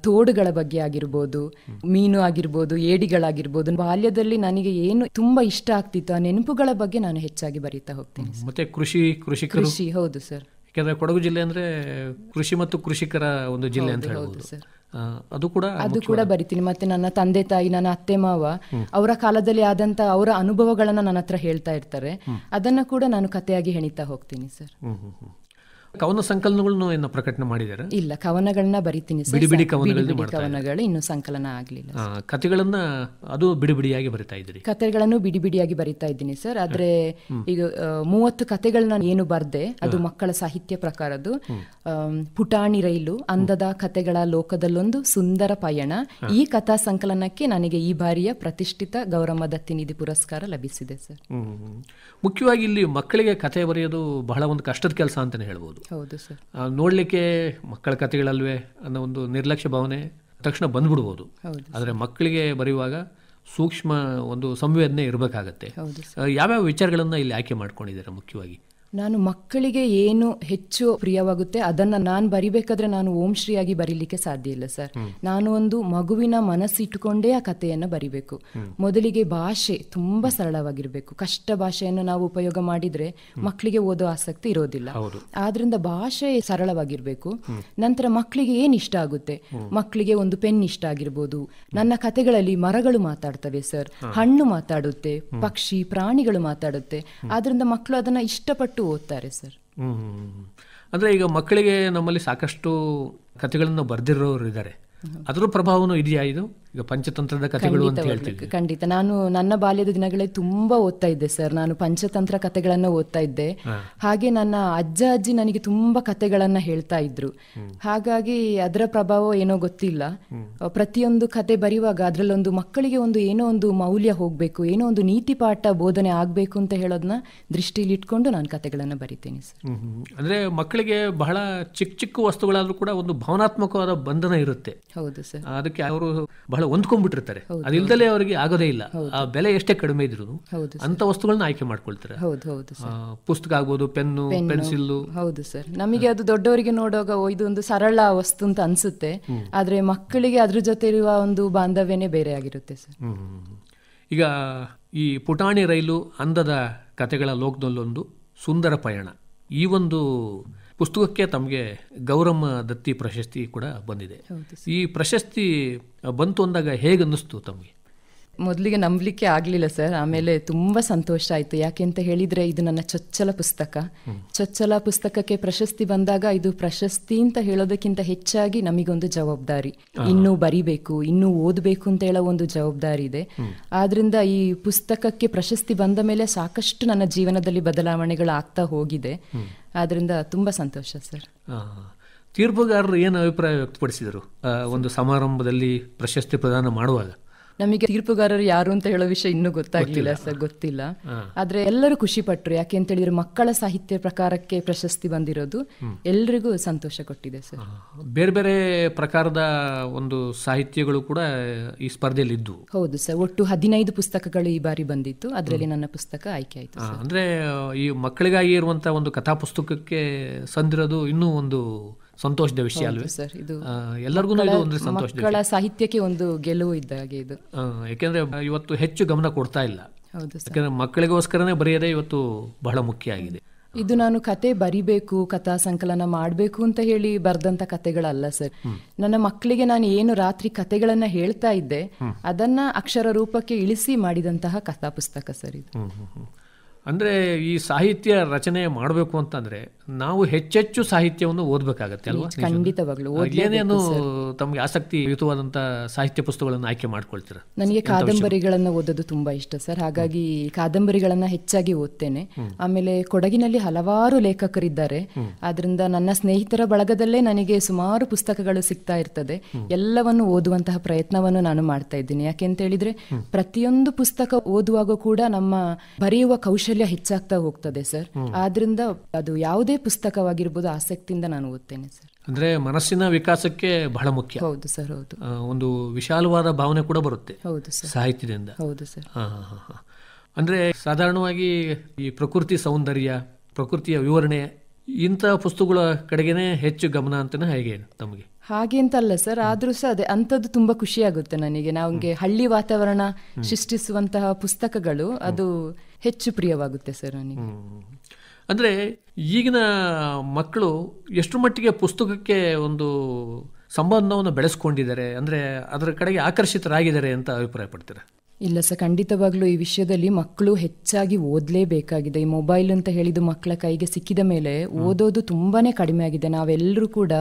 ತೋಡುಗಳ ಬಗ್ಗೆ ಆಗಿರ್ಬೋದು, ಮೀನು ಆಗಿರ್ಬೋದು, ಏಡಿಗಳಾಗಿರ್ಬೋದು. ಬಾಲ್ಯದಲ್ಲಿ ನನಗೆ ಏನು ತುಂಬಾ ಇಷ್ಟ ಆಗ್ತಿತ್ತು ಆ ನೆನಪುಗಳ ಬಗ್ಗೆ ನಾನು ಹೆಚ್ಚಾಗಿ ಬರೀತಾ ಹೋಗ್ತೀನಿ. ಮತ್ತೆ ಕೃಷಿ. ಹೌದು ಸರ್. ಯಾಕಂದ್ರೆ ಕೊಡಗು ಜಿಲ್ಲೆ ಅಂದ್ರೆ ಕೃಷಿ ಮತ್ತು ಕೃಷಿಕರ ಒಂದು ಜಿಲ್ಲೆ ಅಂತ ಹೇಳ್ಬೋದು ಸರ್. ಅದು ಕೂಡ ಬರಿತೀನಿ. ಮತ್ತೆ ನನ್ನ ತಂದೆ ತಾಯಿ, ನನ್ನ ಅತ್ತೆ ಮಾವ, ಅವರ ಕಾಲದಲ್ಲಿ ಆದಂತ ಅವರ ಅನುಭವಗಳನ್ನ ನನ್ನ ಹತ್ರ ಹೇಳ್ತಾ ಇರ್ತಾರೆ. ಅದನ್ನ ಕೂಡ ನಾನು ಕಥೆಯಾಗಿ ಹೆಣಿತಾ ಹೋಗ್ತೀನಿ ಸರ್. ಕವನ ಸಂಕಲನಗಳನ್ನು ಏನು ಪ್ರಕಟಣೆ ಮಾಡಿದ್ದಾರೆ? ಇಲ್ಲ, ಕವನಗಳನ್ನ ಬರಿತೀನಿ ಸರ್. ಬಿಡಿ ಬಿಡಿ ಕವನಗಳು ಇನ್ನೂ ಸಂಕಲನ ಆಗಲಿಲ್ಲ. ಕಥೆಗಳನ್ನ ಅದು ಬಿಡಿ ಬಿಡಿಯಾಗಿ ಬರಿತಾ ಇದ್ದೀರಿ? ಕಥೆಗಳನ್ನು ಬಿಡಿ ಬಿಡಿಯಾಗಿ ಬರಿತಾ ಇದ್ದೀನಿ ಸರ್. ಆದ್ರೆ ಈಗ 30 ಕಥೆಗಳನ್ನ ಏನು ಬರ್ದೆ ಅದು ಮಕ್ಕಳ ಸಾಹಿತ್ಯ ಪ್ರಕಾರದ್ದು. ಪುಟಾಣಿ ರೈಲು, ಅಂದದ ಕಥೆಗಳ ಲೋಕದಲ್ಲೊಂದು ಸುಂದರ ಪಯಣ, ಈ ಕಥಾ ಸಂಕಲನಕ್ಕೆ ನನಗೆ ಈ ಬಾರಿಯ ಪ್ರತಿಷ್ಠಿತ ಗೌರಮ್ಮ ದತ್ತಿ ನಿಧಿ ಪುರಸ್ಕಾರ ಲಭಿಸಿದೆ ಸರ್. ಮುಖ್ಯವಾಗಿ ಇಲ್ಲಿ ಮಕ್ಕಳಿಗೆ ಕಥೆ ಬರೆಯೋದು ಬಹಳ ಒಂದು ಕಷ್ಟದ ಕೆಲಸ ಅಂತಾನೆ ಹೇಳ್ಬೋದು. ಹೌದು ಸರ್. ನೋಡ್ಲಿಕ್ಕೆ ಮಕ್ಕಳ ಕಥೆಗಳಲ್ವೇ ಅನ್ನೋ ಒಂದು ನಿರ್ಲಕ್ಷ್ಯ ಭಾವನೆ ತಕ್ಷಣ ಬಂದ್ಬಿಡ್ಬೋದು. ಆದರೆ ಮಕ್ಕಳಿಗೆ ಬರೆಯುವಾಗ ಸೂಕ್ಷ್ಮ ಒಂದು ಸಂವೇದನೆ ಇರಬೇಕಾಗತ್ತೆ. ಯಾವ್ಯಾವ ವಿಚಾರಗಳನ್ನ ಇಲ್ಲಿ ಆಯ್ಕೆ ಮಾಡ್ಕೊಂಡಿದ್ದೀರಾ ಮುಖ್ಯವಾಗಿ? ನಾನು ಮಕ್ಕಳಿಗೆ ಏನು ಹೆಚ್ಚು ಪ್ರಿಯವಾಗುತ್ತೆ ಅದನ್ನ ನಾನು ಬರಿಬೇಕಾದ್ರೆ ನಾನು ಓಂಶ್ರೀಯಾಗಿ ಬರೀಲಿಕ್ಕೆ ಸಾಧ್ಯ ಇಲ್ಲ ಸರ್. ನಾನು ಒಂದು ಮಗುವಿನ ಮನಸ್ಸಿಟ್ಟುಕೊಂಡೇ ಆ ಕಥೆಯನ್ನು ಬರಿಬೇಕು. ಮೊದಲಿಗೆ ಭಾಷೆ ತುಂಬಾ ಸರಳವಾಗಿರ್ಬೇಕು. ಕಷ್ಟ ಭಾಷೆಯನ್ನು ನಾವು ಉಪಯೋಗ ಮಾಡಿದ್ರೆ ಮಕ್ಕಳಿಗೆ ಓದೋ ಆಸಕ್ತಿ ಇರೋದಿಲ್ಲ. ಆದ್ರಿಂದ ಭಾಷೆ ಸರಳವಾಗಿರ್ಬೇಕು. ನಂತರ ಮಕ್ಕಳಿಗೆ ಏನ್ ಇಷ್ಟ ಆಗುತ್ತೆ, ಮಕ್ಕಳಿಗೆ ಒಂದು ಪೆನ್ ಇಷ್ಟ ಆಗಿರ್ಬೋದು. ನನ್ನ ಕಥೆಗಳಲ್ಲಿ ಮರಗಳು ಮಾತಾಡ್ತವೆ ಸರ್, ಹಣ್ಣು ಮಾತಾಡುತ್ತೆ, ಪಕ್ಷಿ ಪ್ರಾಣಿಗಳು ಮಾತಾಡುತ್ತೆ. ಆದ್ರಿಂದ ಮಕ್ಕಳು ಅದನ್ನ ಇಷ್ಟಪಟ್ಟು ಓದ್ತಾರೆ ಸರ್. ಅಂದ್ರೆ ಈಗ ಮಕ್ಕಳಿಗೆ ನಮ್ಮಲ್ಲಿ ಸಾಕಷ್ಟು ಕಥೆಗಳನ್ನು ಬರೆದಿರೋರು ಇದ್ದಾರೆ. ಅದರ ಪ್ರಭಾವನೂ ಇದೆಯಾ ಇದು? ಈಗ ಪಂಚತಂತ್ರದ ಕಥೆಗಳು ಅಂತ ಹೇಳ್ತೀವಿ. ಖಂಡಿತ. ನಾನು ನನ್ನ ಬಾಲ್ಯದ ದಿನಗಳೇ ತುಂಬಾ ಓದ್ತಾ ಇದ್ದೆ ಸರ್. ನಾನು ಪಂಚತಂತ್ರ ಕಥೆಗಳನ್ನ ಓದ್ತಾ ಇದ್ದೆ. ಹಾಗೆ ನನ್ನ ಅಜ್ಜ ಅಜ್ಜಿ ನನಗೆ ತುಂಬಾ ಕಥೆಗಳನ್ನ ಹೇಳ್ತಾ ಇದ್ರು. ಹಾಗಾಗಿ ಅದರ ಪ್ರಭಾವ ಏನೋ ಗೊತ್ತಿಲ್ಲ. ಪ್ರತಿಯೊಂದು ಕತೆ ಬರೆಯುವಾಗ ಅದ್ರಲ್ಲೊಂದು ಮಕ್ಕಳಿಗೆ ಒಂದು ಏನೋ ಒಂದು ಮೌಲ್ಯ ಹೋಗ್ಬೇಕು, ಏನೋ ಒಂದು ನೀತಿ ಪಾಠ ಬೋಧನೆ ಆಗ್ಬೇಕು ಅಂತ ಹೇಳೋದನ್ನ ದೃಷ್ಟಿಲಿ ಇಟ್ಕೊಂಡು ನಾನು ಕಥೆಗಳನ್ನ ಬರಿತೇನೆ ಸರ್. ಅಂದ್ರೆ ಮಕ್ಕಳಿಗೆ ಬಹಳ ಚಿಕ್ಕ ಚಿಕ್ಕ ವಸ್ತುಗಳಾದ್ರೂ ಕೂಡ ಒಂದು ಭಾವನಾತ್ಮಕವಾದ ಬಂಧನ ಇರುತ್ತೆ. ಹೌದು ಸರ್. ಅದಕ್ಕೆ ಅವರು ಬಹಳ ಹೊಂದ್ಕೊಂಡ್ಬಿಟ್ಟಿರ್ತಾರೆ. ಅದಿಲ್ದಲೇ ಅವರಿಗೆ ಆಗೋದೇ ಇಲ್ಲ. ಆ ಬೆಲೆ ಎಷ್ಟೇ ಕಡಿಮೆ ಇದ್ರು ಅಂತ ವಸ್ತುಗಳನ್ನ ಆಯ್ಕೆ ಮಾಡ್ಕೊಳ್ತಾರೆ. ಪುಸ್ತಕ ಆಗ್ಬೋದು, ಪೆನ್ನು, ಪೆನ್ಸಿಲ್. ಹೌದು ಸರ್. ನಮಗೆ ಅದು ದೊಡ್ಡವರಿಗೆ ನೋಡುವಾಗ ಇದೊಂದು ಸರಳ ವಸ್ತು ಅಂತ ಅನ್ಸುತ್ತೆ. ಆದ್ರೆ ಮಕ್ಕಳಿಗೆ ಅದ್ರ ಜೊತೆ ಇರುವ ಒಂದು ಬಾಂಧವ್ಯನೇ ಬೇರೆ ಆಗಿರುತ್ತೆ ಸರ್. ಈಗ ಈ ಪುಟಾಣಿ ರೈಲು, ಅಂದದ ಕಥೆಗಳ ಲೋಕದಲ್ಲೊಂದು ಸುಂದರ ಪಯಣ, ಈ ಒಂದು ಪುಸ್ತಕಕ್ಕೆ ತಮಗೆ ಗೌರಮ್ಮ ದತ್ತಿ ಪ್ರಶಸ್ತಿ ಕೂಡ ಬಂದಿದೆ. ಈ ಪ್ರಶಸ್ತಿ ಬಂತು ಅಂದಾಗ ಹೇಗೆ ಅನ್ನಿಸ್ತು ತಮಗೆ? ಮೊದಲಿಗೆ ನಂಬಲಿಕ್ಕೆ ಆಗಲಿಲ್ಲ ಸರ್. ಆಮೇಲೆ ತುಂಬ ಸಂತೋಷ ಆಯಿತು. ಯಾಕೆಂತ ಹೇಳಿದರೆ ಇದು ನನ್ನ ಚೊಚ್ಚಲ ಪುಸ್ತಕ. ಚೊಚ್ಚಲ ಪುಸ್ತಕಕ್ಕೆ ಪ್ರಶಸ್ತಿ ಬಂದಾಗ ಇದು ಪ್ರಶಸ್ತಿ ಅಂತ ಹೇಳೋದಕ್ಕಿಂತ ಹೆಚ್ಚಾಗಿ ನಮಗೊಂದು ಜವಾಬ್ದಾರಿ. ಇನ್ನೂ ಬರಿಬೇಕು, ಇನ್ನೂ ಓದಬೇಕು ಅಂತ ಹೇಳೋ ಒಂದು ಜವಾಬ್ದಾರಿ ಇದೆ. ಆದ್ರಿಂದ ಈ ಪುಸ್ತಕಕ್ಕೆ ಪ್ರಶಸ್ತಿ ಬಂದ ಮೇಲೆ ಸಾಕಷ್ಟು ನನ್ನ ಜೀವನದಲ್ಲಿ ಬದಲಾವಣೆಗಳು ಆಗ್ತಾ ಹೋಗಿದೆ. ಆದ್ರಿಂದ ತುಂಬ ಸಂತೋಷ ಸರ್. ತೀರ್ಪುಗಾರರು ಏನು ಅಭಿಪ್ರಾಯ ವ್ಯಕ್ತಪಡಿಸಿದರು ಒಂದು ಸಮಾರಂಭದಲ್ಲಿ ಪ್ರಶಸ್ತಿ ಪ್ರದಾನ ಮಾಡುವಾಗ? ನಮಗೆ ತೀರ್ಪುಗಾರರು ಯಾರು ಅಂತ ಹೇಳೋ ವಿಷಯ ಇನ್ನೂ ಗೊತ್ತಾಗ್ಲಿಲ್ಲ ಸರ್, ಗೊತ್ತಿಲ್ಲ. ಆದ್ರೆ ಎಲ್ಲರೂ ಖುಷಿ ಪಟ್ರು. ಯಾಕೆ ಅಂತ ಹೇಳಿದ್ರೆ ಮಕ್ಕಳ ಸಾಹಿತ್ಯ ಪ್ರಕಾರಕ್ಕೆ ಪ್ರಶಸ್ತಿ ಬಂದಿರೋದು ಎಲ್ರಿಗೂ ಸಂತೋಷ ಕೊಟ್ಟಿದೆ ಸರ್. ಬೇರೆ ಬೇರೆ ಪ್ರಕಾರದ ಒಂದು ಸಾಹಿತ್ಯಗಳು ಕೂಡ ಈ ಸ್ಪರ್ಧೆಯಲ್ಲಿ ಇದ್ದು? ಹೌದು ಸರ್. ಒಟ್ಟು 15 ಪುಸ್ತಕಗಳು ಈ ಬಾರಿ ಬಂದಿತ್ತು. ಅದರಲ್ಲಿ ನನ್ನ ಪುಸ್ತಕ ಆಯ್ಕೆ ಆಯ್ತು. ಅಂದ್ರೆ ಈ ಮಕ್ಕಳಿಗಾಗಿ ಇರುವಂತಹ ಒಂದು ಕಥಾ ಪುಸ್ತಕಕ್ಕೆ ಸಂದಿರೋದು ಇನ್ನೂ ಒಂದು ಸಂತೋಷದ ವಿಷಯ ಅಲ್ವೇ ಸರ್? ಇದು ಎಲ್ಲರಿಗೂ ಮಕ್ಕಳ ಸಾಹಿತ್ಯಕ್ಕೆ ಒಂದು ಗೆಲುವು ಇದ್ದಾಗೆ ಇದು. ಯಾಕೆಂದ್ರೆ ಇವತ್ತು ಹೆಚ್ಚು ಗಮನ ಕೊಡ್ತಾ ಇಲ್ಲ. ಹೌದು ಸರ್. ಯಾಕಂದ್ರೆ ಮಕ್ಕಳಿಗೋಸ್ಕರನೇ ಬರೆಯೋದೇ ಇವತ್ತು ಬಹಳ ಮುಖ್ಯ ಆಗಿದೆ. ಇದು ನಾನು ಕತೆ ಬರಿಬೇಕು, ಕಥಾ ಸಂಕಲನ ಮಾಡಬೇಕು ಅಂತ ಹೇಳಿ ಬರ್ದಂತ ಕತೆಗಳಲ್ಲ ಸರ್. ನನ್ನ ಮಕ್ಕಳಿಗೆ ನಾನು ಏನು ರಾತ್ರಿ ಕತೆಗಳನ್ನ ಹೇಳ್ತಾ ಇದ್ದೆ ಅದನ್ನ ಅಕ್ಷರ ರೂಪಕ್ಕೆ ಇಳಿಸಿ ಮಾಡಿದಂತಹ ಕಥಾ ಪುಸ್ತಕ ಸರ್ ಇದು. ಅಂದರೆ ಈ ಸಾಹಿತ್ಯ ರಚನೆ ಮಾಡಬೇಕು ಅಂತಂದ್ರೆ ನಾವು ಹೆಚ್ಚೆಚ್ಚು ಸಾಹಿತ್ಯವನ್ನು ಓದಬೇಕಾಗತ್ತೆ ಅಲ್ವಾ? ಖಂಡಿತವಾಗ್ಲೂ. ಏನೇನು ತಮಗೆ ಆಸಕ್ತಿಯುತವಾದಂಥ ಸಾಹಿತ್ಯ ಪುಸ್ತಕಗಳನ್ನು ಆಯ್ಕೆ ಮಾಡ್ಕೊಳ್ತೀರಾ? ನನಗೆ ಕಾದಂಬರಿಗಳನ್ನು ಓದೋದು ತುಂಬಾ ಇಷ್ಟ ಸರ್. ಹಾಗಾಗಿ ಕಾದಂಬರಿಗಳನ್ನ ಹೆಚ್ಚಾಗಿ ಓದ್ತೇನೆ. ಆಮೇಲೆ ಕೊಡಗಿನಲ್ಲಿ ಹಲವಾರು ಲೇಖಕರಿದ್ದಾರೆ. ಆದ್ರಿಂದ ನನ್ನ ಸ್ನೇಹಿತರ ಬಳಗದಲ್ಲೇ ನನಗೆ ಸುಮಾರು ಪುಸ್ತಕಗಳು ಸಿಗ್ತಾ ಇರ್ತದೆ. ಎಲ್ಲವನ್ನು ಓದುವಂತಹ ಪ್ರಯತ್ನವನ್ನು ನಾನು ಮಾಡ್ತಾ ಇದ್ದೀನಿ. ಯಾಕೆಂತ ಹೇಳಿದ್ರೆ ಪ್ರತಿಯೊಂದು ಪುಸ್ತಕ ಓದುವಾಗ ಕೂಡ ನಮ್ಮ ಬರೆಯುವ ಕೌಶಲ್ಯ ಹೆಚ್ಚಾಗ್ತಾ ಹೋಗ್ತದೆ ಸರ್. ಆದ್ರಿಂದ ಅದು ಯಾವುದೇ ಪುಸ್ತಕವಾಗಿರ್ಬೋದು ಆಸಕ್ತಿಯಿಂದ ನಾನು ಓದ್ತೇನೆ ಸರ್. ಅಂದ್ರೆ ಮನಸ್ಸಿನ ವಿಕಾಸಕ್ಕೆ ಬಹಳ ಮುಖ್ಯ. ಹೌದು ಸರ್. ಹೌದು. ಒಂದು ವಿಶಾಲವಾದ ಭಾವನೆ ಕೂಡ ಬರುತ್ತೆ. ಹೌದು ಸರ್. ಸಾಹಿತ್ಯದಿಂದ. ಹೌದು ಸರ್. ಅಂದ್ರೆ ಸಾಧಾರಣವಾಗಿ ಈ ಪ್ರಕೃತಿ ಸೌಂದರ್ಯ, ಪ್ರಕೃತಿಯ ವಿವರಣೆ ಇಂತಹ ಪುಸ್ತಕಗಳ ಕಡೆಗೇನೆ ಹೆಚ್ಚು ಗಮನ ಅಂತನೇ ಹೇಗೆ ತಮಗೆ? ಹಾಗೆ ಅಂತ ಅಲ್ಲ ಸರ್. ಆದ್ರೂ ಸಹ ಅದೇ ಅಂಥದ್ದು ತುಂಬಾ ಖುಷಿ ಆಗುತ್ತೆ ನನಗೆ. ನಮಗೆ ಹಳ್ಳಿ ವಾತಾವರಣ ಸೃಷ್ಟಿಸುವಂತಹ ಪುಸ್ತಕಗಳು ಅದು ಹೆಚ್ಚು ಪ್ರಿಯವಾಗುತ್ತೆ ಸರ್ ನನಗೆ. ಅಂದ್ರೆ ಈಗಿನ ಮಕ್ಕಳು ಎಷ್ಟು ಮಟ್ಟಿಗೆ ಪುಸ್ತಕಕ್ಕೆ ಒಂದು ಸಂಬಂಧವನ್ನು ಬೆಳೆಸ್ಕೊಂಡಿದ್ದಾರೆ, ಅಂದ್ರೆ ಅದರ ಕಡೆಗೆ ಆಕರ್ಷಿತರಾಗಿದ್ದಾರೆ ಅಂತ ಅಭಿಪ್ರಾಯ ಪಡ್ತೀರಾ? ಇಲ್ಲ ಸರ್, ಖಂಡಿತವಾಗ್ಲೂ ಈ ವಿಷಯದಲ್ಲಿ ಮಕ್ಕಳು ಹೆಚ್ಚಾಗಿ ಓದಲೇಬೇಕಾಗಿದೆ. ಈ ಮೊಬೈಲ್ ಅಂತ ಹೇಳಿದ್ದು ಮಕ್ಕಳ ಕೈಗೆ ಸಿಕ್ಕಿದ ಮೇಲೆ ಓದೋದು ತುಂಬಾನೇ ಕಡಿಮೆ ಆಗಿದೆ. ನಾವೆಲ್ಲರೂ ಕೂಡ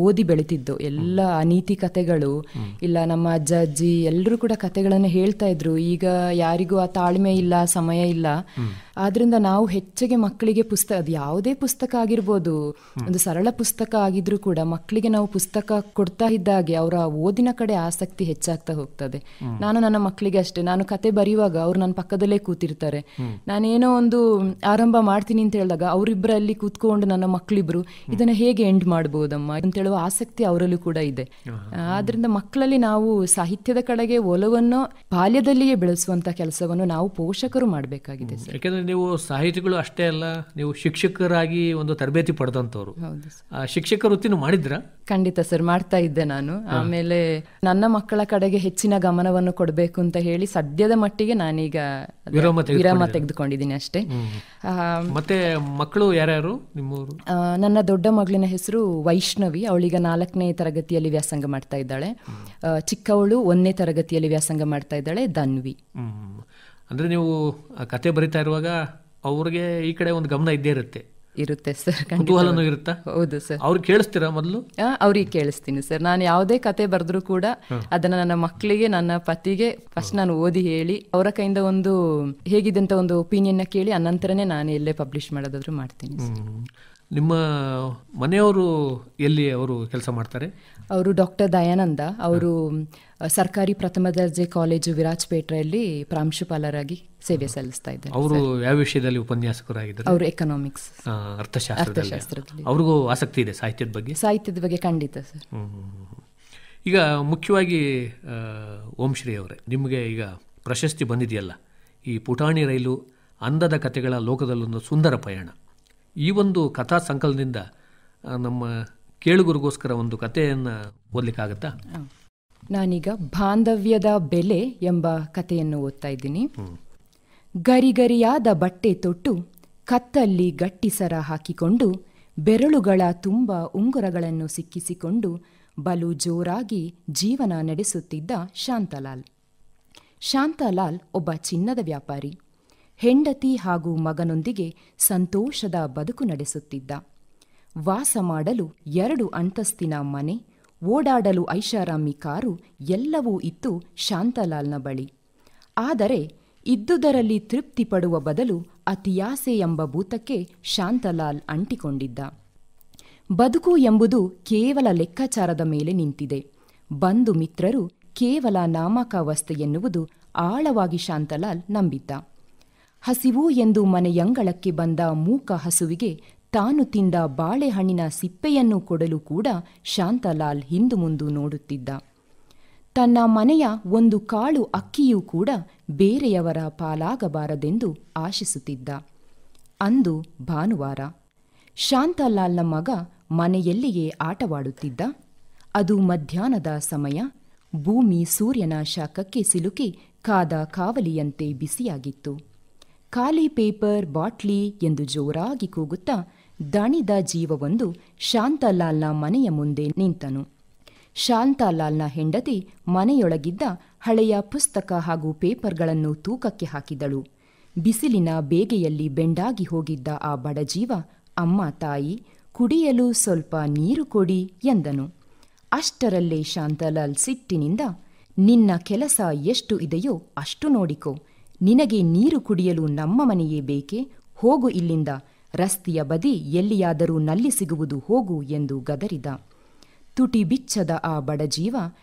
ಓದಿ ಬೆಳಿತಿದ್ದು, ಎಲ್ಲ ಅನೀತಿ ಕಥೆಗಳು, ಇಲ್ಲ ನಮ್ಮ ಅಜ್ಜ ಅಜ್ಜಿ ಎಲ್ಲರೂ ಕೂಡ ಕಥೆಗಳನ್ನು ಹೇಳ್ತಾ ಇದ್ರು. ಈಗ ಯಾರಿಗೂ ಆ ತಾಳ್ಮೆ ಇಲ್ಲ, ಸಮಯ ಇಲ್ಲ. ಆದ್ರಿಂದ ನಾವು ಹೆಚ್ಚಿಗೆ ಮಕ್ಕಳಿಗೆ ಪುಸ್ತಕ, ಅದು ಯಾವುದೇ ಪುಸ್ತಕ ಆಗಿರ್ಬೋದು, ಒಂದು ಸರಳ ಪುಸ್ತಕ ಆಗಿದ್ರೂ ಕೂಡ ಮಕ್ಕಳಿಗೆ ನಾವು ಪುಸ್ತಕ ಕೊಡ್ತಾ ಇದ್ದಾಗೆ ಅವರ ಓದಿನ ಕಡೆ ಆಸಕ್ತಿ ಹೆಚ್ಚಾಗ್ತಾ ಹೋಗ್ತದೆ. ನಾನು ನನ್ನ ಮಕ್ಕಳಿಗೆ ಅಷ್ಟೇ, ನಾನು ಕತೆ ಬರೆಯುವಾಗ ಅವ್ರು ನನ್ನ ಪಕ್ಕದಲ್ಲೇ ಕೂತಿರ್ತಾರೆ. ನಾನೇನೋ ಒಂದು ಆರಂಭ ಮಾಡ್ತೀನಿ ಅಂತ ಹೇಳಿದಾಗ ಅವರಿಬ್ಬರಲ್ಲಿ ಕೂತ್ಕೊಂಡು ನನ್ನ ಮಕ್ಕಳಿಬ್ರು ಇದನ್ನ ಹೇಗೆ ಎಂಡ್ ಮಾಡ್ಬೋದಮ್ಮ ಅಂತ ಹೇಳುವ ಆಸಕ್ತಿ ಅವರಲ್ಲೂ ಕೂಡ ಇದೆ. ಆದ್ರಿಂದ ಮಕ್ಕಳಲ್ಲಿ ನಾವು ಸಾಹಿತ್ಯದ ಕಡೆಗೆ ಒಲವನ್ನು ಬಾಲ್ಯದಲ್ಲಿಯೇ ಬೆಳೆಸುವಂತ ಕೆಲಸವನ್ನು ನಾವು ಪೋಷಕರು ಮಾಡಬೇಕಾಗಿದೆ ಸರ್. ಯಾಕೆಂದ್ರೆ ನೀವು ಸಾಹಿತಿಗಳು ಅಷ್ಟೇ ಅಲ್ಲ, ನೀವು ಶಿಕ್ಷಕರಾಗಿ ಒಂದು ತರಬೇತಿ ಪಡೆದಂತವ್ರು. ಶಿಕ್ಷಕ ವೃತ್ತಿನೂ ಮಾಡಿದ್ರಾ? ಖಂಡಿತ ಸರ್, ಮಾಡ್ತಾ ಇದ್ದೆ ನಾನು. ಆಮೇಲೆ ನನ್ನ ಮಕ್ಕಳ ಕಡೆಗೆ ಹೆಚ್ಚಿನ ಗಮನವನ್ನು ಕೊಡಬೇಕು ಅಂತ ಹೇಳಿ ಸದ್ಯದ ಮಟ್ಟಿಗೆ ನಾನೀಗ ವಿರಾಮ ತೆಗೆದುಕೊಂಡಿದ್ದೀನಿ ಅಷ್ಟೇ. ಮತ್ತೆ ಮಕ್ಕಳು ಯಾರ್ಯಾರು ನಿಮ್ಮೂರು? ನನ್ನ ದೊಡ್ಡ ಮಗಳಿನ ಹೆಸರು ವೈಷ್ಣವಿ, ಅವಳೀಗ 4ನೇ ತರಗತಿಯಲ್ಲಿ ವ್ಯಾಸಂಗ ಮಾಡ್ತಾ ಇದ್ದಾಳೆ. ಚಿಕ್ಕವಳು 1ನೇ ತರಗತಿಯಲ್ಲಿ ವ್ಯಾಸಂಗ ಮಾಡ್ತಾ ಇದ್ದಾಳೆ, ಧನ್ವಿ. ಅಂದ್ರೆ ನೀವು ಕತೆ ಬರಿತಾ ಇರುವಾಗ ಅವ್ರಿಗೆ ಈ ಕಡೆ ಒಂದು ಗಮನ ಇದ್ದೇ ಇರುತ್ತೆ ಸರ್, ಕುತೂಹಲನೂ ಇರುತ್ತಾ? ಹೌದು ಸರ್. ಅವ್ರಿಗೆ ಕೇಳಿಸ್ತೀರಾ ಮೊದಲು? ಅವ್ರಿಗೆ ಕೇಳಿಸ್ತೀನಿ ಸರ್. ನಾನು ಯಾವುದೇ ಕತೆ ಬರೆದ್ರು ಕೂಡ ಅದನ್ನ ನನ್ನ ಮಕ್ಕಳಿಗೆ, ನನ್ನ ಪತಿಗೆ ಫಸ್ಟ್ ನಾನು ಓದಿ ಹೇಳಿ ಅವರ ಕೈಯಿಂದ ಒಂದು ಹೇಗಿದೆ ಅಂತ ಒಂದು ಒಪಿನಿಯನ್ ಕೇಳಿ ಅನಂತರನೇ ನಾನು ಎಲ್ಲೇ ಪಬ್ಲಿಷ್ ಮಾಡೋದಾದ್ರೂ ಮಾಡ್ತೀನಿ. ನಿಮ್ಮ ಮನೆಯವರು ಎಲ್ಲಿ ಅವರು ಕೆಲಸ ಮಾಡ್ತಾರೆ? ಅವರು ಡಾಕ್ಟರ್ ದಯಾನಂದ, ಅವರು ಸರ್ಕಾರಿ ಪ್ರಥಮ ದರ್ಜೆ ಕಾಲೇಜು ವಿರಾಜಪೇಟೆಯಲ್ಲಿ ಪ್ರಾಂಶುಪಾಲರಾಗಿ ಸೇವೆ ಸಲ್ಲಿಸ್ತಾ ಇದ್ದಾರೆ. ಅವರು ಯಾವ ವಿಷಯದಲ್ಲಿ ಉಪನ್ಯಾಸಕರಾಗಿದ್ದಾರೆ? ಅವರು ಎಕನಾಮಿಕ್ಸ್, ಅರ್ಥಶಾಸ್ತ್ರದಲ್ಲಿ. ಅವ್ರಿಗೂ ಆಸಕ್ತಿ ಇದೆ ಸಾಹಿತ್ಯದ ಬಗ್ಗೆ? ಸಾಹಿತ್ಯದ ಬಗ್ಗೆ ಖಂಡಿತ ಸರ್. ಈಗ ಮುಖ್ಯವಾಗಿ ಓಂಶ್ರೀ ಅವರೇ, ನಿಮಗೆ ಈಗ ಪ್ರಶಸ್ತಿ ಬಂದಿದೆಯಲ್ಲ, ಈ ಪುಟಾಣಿ ರೈಲು ಅಂದದ ಕಥೆಗಳ ಲೋಕದಲ್ಲೊಂದು ಸುಂದರ ಪಯಣ, ಈ ಒಂದು ಕಥಾ ಸಂಕಲನದಿಂದ ನಮ್ಮ ಕೇಳುಗರಿಗೋಸ್ಕರ ಒಂದು ಕಥೆಯನ್ನು ಓದಲಿಕ್ಕಾಗತ್ತಾ? ನಾನೀಗ ಬಾಂಧವ್ಯದ ಬೆಲೆ ಎಂಬ ಕಥೆಯನ್ನು ಓದ್ತಾ ಇದ್ದೀನಿ. ಗರಿಗರಿಯಾದ ಬಟ್ಟೆ ತೊಟ್ಟು, ಕತ್ತಲ್ಲಿ ಗಟ್ಟಿಸರ ಹಾಕಿಕೊಂಡು, ಬೆರಳುಗಳ ತುಂಬ ಉಂಗುರಗಳನ್ನು ಸಿಕ್ಕಿಸಿಕೊಂಡು ಬಲು ಜೋರಾಗಿ ಜೀವನ ನಡೆಸುತ್ತಿದ್ದ ಶಾಂತಲಾಲ್. ಶಾಂತಲಾಲ್ ಒಬ್ಬ ಚಿನ್ನದ ವ್ಯಾಪಾರಿ. ಹೆಂಡತಿ ಹಾಗೂ ಮಗನೊಂದಿಗೆ ಸಂತೋಷದ ಬದುಕು ನಡೆಸುತ್ತಿದ್ದ. ವಾಸ ಮಾಡಲು 2 ಅಂತಸ್ತಿನ ಮನೆ, ಓಡಾಡಲು ಐಷಾರಾಮಿ ಕಾರು ಎಲ್ಲವೂ ಇತ್ತು ಶಾಂತಲಾಲ್ನ ಬಳಿ. ಆದರೆ ಇದ್ದುದರಲ್ಲಿ ತೃಪ್ತಿ ಪಡುವ ಬದಲು ಅತಿಯಾಸೆ ಎಂಬ ಭೂತಕ್ಕೆ ಶಾಂತಲಾಲ್ ಅಂಟಿಕೊಂಡಿದ್ದ. ಬದುಕು ಎಂಬುದು ಕೇವಲ ಲೆಕ್ಕಾಚಾರದ ಮೇಲೆ ನಿಂತಿದೆ. ಬಂಧು ಮಿತ್ರರು ಕೇವಲ ನಾಮಕಾವಸ್ಥೆ ಎನ್ನುವುದು ಆಳವಾಗಿ ಶಾಂತಲಾಲ್ ನಂಬಿದ್ದ. ಹಸಿವು ಎಂದು ಮನೆಯಂಗಳಕ್ಕೆ ಬಂದ ಮೂಕ ಹಸುವಿಗೆ ತಾನು ತಿಂದ ಬಾಳೆಹಣ್ಣಿನ ಸಿಪ್ಪೆಯನ್ನು ಕೊಡಲು ಕೂಡ ಶಾಂತಲಾಲ್ ಹಿಂದು ಮುಂದು ನೋಡುತ್ತಿದ್ದ. ತನ್ನ ಮನೆಯ ಒಂದು ಕಾಳು ಅಕ್ಕಿಯೂ ಕೂಡ ಬೇರೆಯವರ ಪಾಲಾಗಬಾರದೆಂದು ಆಶಿಸುತ್ತಿದ್ದ. ಅಂದು ಭಾನುವಾರ. ಶಾಂತಲಾಲ್ನ ಮಗ ಮನೆಯಲ್ಲಿಯೇ ಆಟವಾಡುತ್ತಿದ್ದ. ಅದು ಮಧ್ಯಾಹ್ನದ ಸಮಯ. ಭೂಮಿ ಸೂರ್ಯನ ಶಾಖಕ್ಕೆ ಸಿಲುಕಿ ಕಾದ ಕಾವಲಿಯಂತೆ ಬಿಸಿಯಾಗಿತ್ತು. ಖಾಲಿ ಪೇಪರ್, ಬಾಟ್ಲಿ ಎಂದು ಜೋರಾಗಿ ಕೂಗುತ್ತಾ ದಣಿದ ಜೀವವೊಂದು ಶಾಂತಲಾಲ್ನ ಮನೆಯ ಮುಂದೆ ನಿಂತನು. ಶಾಂತಲಾಲ್ನ ಹೆಂಡತಿ ಮನೆಯೊಳಗಿದ್ದ ಹಳೆಯ ಪುಸ್ತಕ ಹಾಗೂ ಪೇಪರ್ಗಳನ್ನು ತೂಕಕ್ಕೆ ಹಾಕಿದಳು. ಬಿಸಿಲಿನ ಬೇಗೆಯಲ್ಲಿ ಬೆಂಡಾಗಿ ಹೋಗಿದ್ದ ಆ ಬಡಜೀವ, ಅಮ್ಮ ತಾಯಿ, ಕುಡಿಯಲು ಸ್ವಲ್ಪ ನೀರು ಕೊಡಿ ಎಂದನು. ಅಷ್ಟರಲ್ಲೇ ಶಾಂತಲಾಲ್ ಸಿಟ್ಟಿನಿಂದ, ನಿನ್ನ ಕೆಲಸ ಎಷ್ಟು ಇದೆಯೋ ಅಷ್ಟು ನೋಡಿಕೋ, ನಿನಗೆ ನೀರು ಕುಡಿಯಲು ನಮ್ಮ ಮನೆಯೇ ಬೇಕೆ? ಹೋಗು ಇಲ್ಲಿಂದ, ರಸ್ತೆಯ ಬದಿ ಎಲ್ಲಿಯಾದರೂ ನಲ್ಲಿ ಸಿಗುವುದು, ಹೋಗು ಎಂದು ಗದರಿದ. ತುಟಿ ಬಿಚ್ಚದ ಆ ಬಡಜೀವ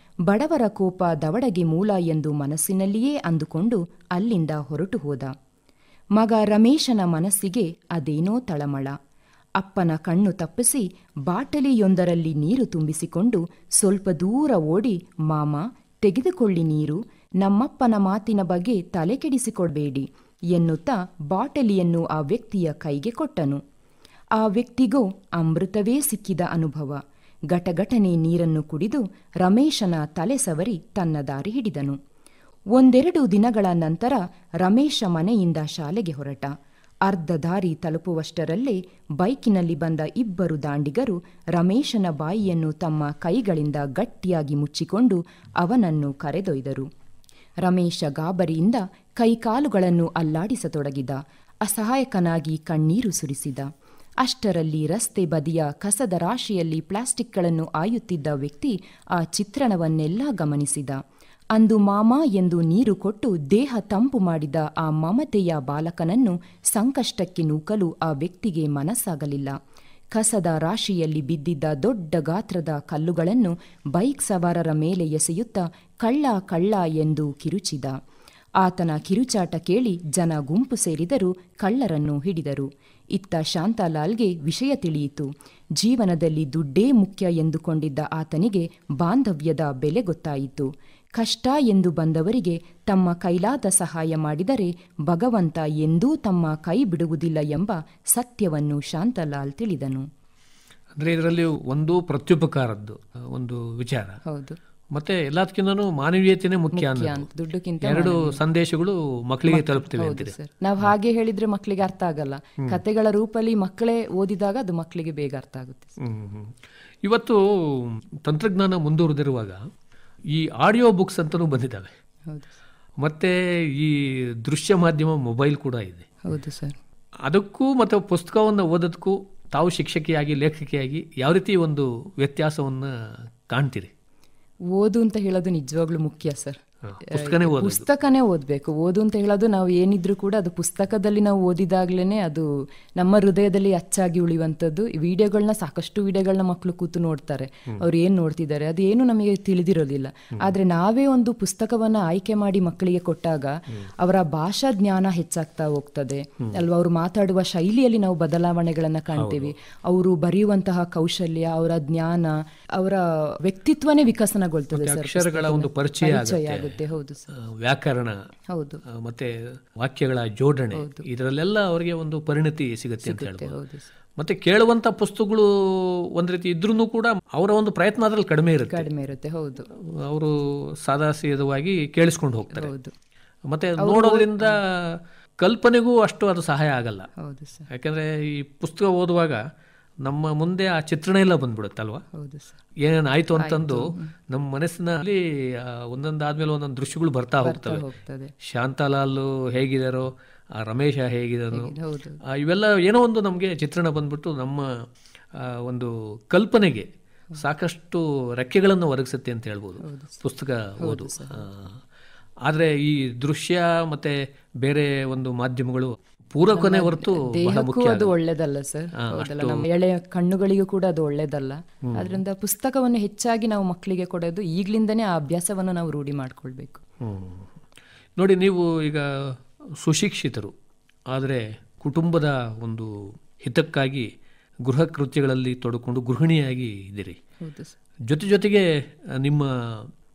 ಬಡವರ ಕೋಪ ದವಡೆಗೆ ಮೂಲ ಎಂದು ಮನಸ್ಸಿನಲ್ಲಿಯೇ ಅಂದುಕೊಂಡು ಅಲ್ಲಿಂದ ಹೊರಟು ಹೋದ. ಮಗ ರಮೇಶನ ಮನಸ್ಸಿಗೆ ಅದೇನೋ ತಳಮಳ. ಅಪ್ಪನ ಕಣ್ಣು ತಪ್ಪಿಸಿ ಬಾಟಲಿಯೊಂದರಲ್ಲಿ ನೀರು ತುಂಬಿಸಿಕೊಂಡು ಸ್ವಲ್ಪ ದೂರ ಓಡಿ, ಮಾಮ ತೆಗೆದುಕೊಳ್ಳಿ ನೀರು, ನಮ್ಮಪ್ಪನ ಮಾತಿನ ಬಗ್ಗೆ ತಲೆ ಕೆಡಿಸಿಕೊಡ್ಬೇಡಿ ಎನ್ನುತ್ತಾ ಬಾಟಲಿಯನ್ನು ಆ ವ್ಯಕ್ತಿಯ ಕೈಗೆ ಕೊಟ್ಟನು. ಆ ವ್ಯಕ್ತಿಗೂ ಅಮೃತವೇ ಸಿಕ್ಕಿದ ಅನುಭವ. ಗಟಗಟನೆ ನೀರನ್ನು ಕುಡಿದು ರಮೇಶನ ತಲೆ ಸವರಿ ತನ್ನ ದಾರಿ ಹಿಡಿದನು. 1-2 ದಿನಗಳ ನಂತರ ರಮೇಶ ಮನೆಯಿಂದ ಶಾಲೆಗೆ ಹೊರಟ. ಅರ್ಧ ದಾರಿ ತಲುಪುವಷ್ಟರಲ್ಲೇ ಬೈಕಿನಲ್ಲಿ ಬಂದ 2 ದಾಂಡಿಗರು ರಮೇಶನ ಬಾಯಿಯನ್ನು ತಮ್ಮ ಕೈಗಳಿಂದ ಗಟ್ಟಿಯಾಗಿ ಮುಚ್ಚಿಕೊಂಡು ಅವನನ್ನು ಕರೆದೊಯ್ದರು. ರಮೇಶ ಗಾಬರಿಯಿಂದ ಕೈಕಾಲುಗಳನ್ನು ಅಲ್ಲಾಡಿಸತೊಡಗಿದ. ಅಸಹಾಯಕನಾಗಿ ಕಣ್ಣೀರು ಸುರಿಸಿದ. ಅಷ್ಟರಲ್ಲಿ ರಸ್ತೆ ಬದಿಯ ಕಸದ ರಾಶಿಯಲ್ಲಿ ಪ್ಲಾಸ್ಟಿಕ್ಗಳನ್ನು ಆಯುತ್ತಿದ್ದ ವ್ಯಕ್ತಿ ಆ ಚಿತ್ರಣವನ್ನೆಲ್ಲ ಗಮನಿಸಿದ. ಅಂದು ಮಾಮ ಎಂದು ನೀರು ಕೊಟ್ಟು ದೇಹ ತಂಪು ಮಾಡಿದ ಆ ಮಮತೆಯ ಬಾಲಕನನ್ನು ಸಂಕಷ್ಟಕ್ಕೆ ನೂಕಲು ಆ ವ್ಯಕ್ತಿಗೆ ಮನಸ್ಸಾಗಲಿಲ್ಲ. ಕಸದ ರಾಶಿಯಲ್ಲಿ ಬಿದ್ದಿದ್ದ ದೊಡ್ಡ ಗಾತ್ರದ ಕಲ್ಲುಗಳನ್ನು ಬೈಕ್ ಸವಾರರ ಮೇಲೆ ಎಸೆಯುತ್ತಾ ಕಳ್ಳ ಕಳ್ಳ ಎಂದು ಕಿರುಚಿದ. ಆತನ ಕಿರುಚಾಟ ಕೇಳಿ ಜನ ಗುಂಪು ಸೇರಿದರು, ಕಳ್ಳರನ್ನು ಹಿಡಿದರು. ಇತ್ತ ಶಾಂತಾಲಾಲ್ಗೆ ವಿಷಯ ತಿಳಿಯಿತು. ಜೀವನದಲ್ಲಿ ದುಡ್ಡೇ ಮುಖ್ಯ ಎಂದುಕೊಂಡಿದ್ದ ಆತನಿಗೆ ಬಾಂಧವ್ಯದ ಬೆಲೆ ಗೊತ್ತಾಯಿತು. ಕಷ್ಟ ಎಂದು ಬಂದವರಿಗೆ ತಮ್ಮ ಕೈಲಾದ ಸಹಾಯ ಮಾಡಿದರೆ ಭಗವಂತ ಎಂದೂ ತಮ್ಮ ಕೈ ಬಿಡುವುದಿಲ್ಲ ಎಂಬ ಸತ್ಯವನ್ನು ಶಾಂತಾಲಾಲ್ ತಿಳಿದನು. ಅಂದರೆ ಇದರಲ್ಲಿ ಒಂದು ಪ್ರತ್ಯುಪಕಾರದ್ದು ಒಂದು ವಿಚಾರ, ಹೌದು, ಮತ್ತೆ ಎಲ್ಲದಕ್ಕಿಂತನೂ ಮಾನವೀಯತೆನೇ ಮುಖ್ಯ ಅನ್ನೋದು. ದುಡ್ಡುಕ್ಕಿಂತ ಎರಡು ಸಂದೇಶಗಳು ಮಕ್ಕಳಿಗೆ ತಲುಪ್ತೇವೆ ಅಂತೀರಿ. ನಾವು ಹಾಗೆ ಹೇಳಿದ್ರೆ ಮಕ್ಕಳಿಗೆ ಅರ್ಥ ಆಗಲ್ಲ. ಕತೆಗಳ ರೂಪದಲ್ಲಿ ಮಕ್ಕಳೇ ಓದಿದಾಗ ಅದು ಮಕ್ಕಳಿಗೆ ಬೇಗ ಅರ್ಥ ಆಗುತ್ತೆ. ಇವತ್ತು ತಂತ್ರಜ್ಞಾನ ಮುಂದುವರೆದಿರುವಾಗ ಈ ಆಡಿಯೋ ಬುಕ್ಸ್ ಅಂತಲೂ ಬಂದಿದ್ದಾವೆ. ಮತ್ತೆ ಈ ದೃಶ್ಯ ಮಾಧ್ಯಮ ಮೊಬೈಲ್ ಕೂಡ ಇದೆ. ಹೌದು ಸರ್. ಅದಕ್ಕೂ ಮತ್ತು ಪುಸ್ತಕವನ್ನು ಓದೋದಕ್ಕೂ ತಾವು ಶಿಕ್ಷಕಿಯಾಗಿ ಲೇಖಕಿಯಾಗಿ ಯಾವ ರೀತಿ ಒಂದು ವ್ಯತ್ಯಾಸವನ್ನು ಕಾಣ್ತೀರಿ? ಓದು ಅಂತ ಹೇಳೋದು ನಿಜವಾಗ್ಲೂ ಮುಖ್ಯ ಸರ್. ಪುಸ್ತಕನೇ ಓದಬೇಕು. ಓದು ಅಂತ ಹೇಳೋದು ನಾವು ಏನಿದ್ರು ಕೂಡ ಅದು ಪುಸ್ತಕದಲ್ಲಿ ನಾವು ಓದಿದಾಗ್ಲೇನೆ ಅದು ನಮ್ಮ ಹೃದಯದಲ್ಲಿ ಅಚ್ಚಾಗಿ ಉಳಿಯುವಂಥದ್ದು. ವಿಡಿಯೋಗಳನ್ನ ಸಾಕಷ್ಟು ವಿಡಿಯೋಗಳನ್ನ ಮಕ್ಕಳು ಕೂತು ನೋಡ್ತಾರೆ, ಅವ್ರು ಏನು ನೋಡ್ತಿದ್ದಾರೆ ಅದು ಏನು ನಮಗೆ ತಿಳಿದಿರೋದಿಲ್ಲ. ಆದರೆ ನಾವೇ ಒಂದು ಪುಸ್ತಕವನ್ನ ಆಯ್ಕೆ ಮಾಡಿ ಮಕ್ಕಳಿಗೆ ಕೊಟ್ಟಾಗ ಅವರ ಭಾಷಾ ಜ್ಞಾನ ಹೆಚ್ಚಾಗ್ತಾ ಹೋಗ್ತದೆ ಅಲ್ವಾ. ಅವರು ಮಾತಾಡುವ ಶೈಲಿಯಲ್ಲಿ ನಾವು ಬದಲಾವಣೆಗಳನ್ನ ಕಾಣ್ತೀವಿ. ಅವರು ಬರೆಯುವಂತಹ ಕೌಶಲ್ಯ, ಅವರ ಜ್ಞಾನ, ಅವರ ವ್ಯಕ್ತಿತ್ವನೇ ವಿಕಸನಗೊಳ್ತದೆ ಸರ್. ಅಕ್ಷರಗಳ ಒಂದು ಪರಿಚಯ ಆಗುತ್ತೆ. ಹೌದು ಸರ್. ವ್ಯಾಕರಣ, ಹೌದು, ಮತ್ತೆ ವಾಕ್ಯಗಳ ಜೋಡಣೆ, ಇದರಲ್ಲೆಲ್ಲ ಅವರಿಗೆ ಒಂದು ಪರಿಣತಿ ಸಿಗುತ್ತೆ ಅಂತ ಹೇಳ್ಬೋದು. ಮತ್ತೆ ಕೇಳುವಂತ ಪುಸ್ತಕಗಳು ಒಂದ್ ರೀತಿ ಇದ್ರೂ ಕೂಡ ಅವರ ಒಂದು ಪ್ರಯತ್ನ ಅದ್ರಲ್ಲಿ ಕಡಿಮೆ ಇರುತ್ತೆ. ಹೌದು, ಅವರು ಸಾದಾ ಸೀದವಾಗಿ ಕೇಳಿಸ್ಕೊಂಡು ಹೋಗ್ತಾರೆ. ಮತ್ತೆ ನೋಡೋದ್ರಿಂದ ಕಲ್ಪನೆಗೂ ಅಷ್ಟು ಅದು ಸಹಾಯ ಆಗಲ್ಲ. ಯಾಕಂದ್ರೆ ಈ ಪುಸ್ತಕ ಓದುವಾಗ ನಮ್ಮ ಮುಂದೆ ಆ ಚಿತ್ರಣ ಎಲ್ಲ ಬಂದ್ಬಿಡುತ್ತಲ್ವಾ, ಏನೇನಾಯ್ತು ಅಂತಂದು ನಮ್ಮ ಮನಸ್ಸಿನಲ್ಲಿ ಒಂದೊಂದಾದ್ಮೇಲೆ ಒಂದೊಂದು ದೃಶ್ಯಗಳು ಬರ್ತಾ ಹೋಗ್ತವೆ. ಶಾಂತಾಲಾಲ್ ಹೇಗಿದಾರೋ, ರಮೇಶ ಹೇಗಿದಾರೋ, ಇವೆಲ್ಲ ಏನೋ ಒಂದು ನಮಗೆ ಚಿತ್ರಣ ಬಂದ್ಬಿಟ್ಟು ನಮ್ಮ ಒಂದು ಕಲ್ಪನೆಗೆ ಸಾಕಷ್ಟು ರೆಕ್ಕೆಗಳನ್ನು ಒದಗಿಸುತ್ತೆ ಅಂತ ಹೇಳ್ಬೋದು ಪುಸ್ತಕ ಓದು. ಆದರೆ ಈ ದೃಶ್ಯ ಮತ್ತೆ ಬೇರೆ ಒಂದು ಮಾಧ್ಯಮಗಳು ಪೂರಕನೇ ಹೊರತು ದೇಹಕ್ಕೂ ಅದು ಒಳ್ಳೇದಲ್ಲ ಸರ್. ನಮ್ಮ ಎಳೆಯ ಕಣ್ಣುಗಳಿಗೂ ಕೂಡ ಅದು ಒಳ್ಳೇದಲ್ಲ. ಅದರಿಂದ ಪುಸ್ತಕವನ್ನು ಹೆಚ್ಚಾಗಿ ನಾವು ಮಕ್ಕಳಿಗೆ ಕೊಡೋದು ಈಗ್ಲಿಂದನೇ ಆ ಅಭ್ಯಾಸವನ್ನು ನಾವು ರೂಢಿ ಮಾಡ್ಕೊಳ್ಬೇಕು. ನೋಡಿ, ನೀವು ಈಗ ಸುಶಿಕ್ಷಿತರು, ಆದರೆ ಕುಟುಂಬದ ಒಂದು ಹಿತಕ್ಕಾಗಿ ಗೃಹ ಕೃತ್ಯಗಳಲ್ಲಿ ತೊಡಕೊಂಡು ಗೃಹಿಣಿಯಾಗಿ ಇದ್ದೀರಿ. ಜೊತೆಗೆ ನಿಮ್ಮ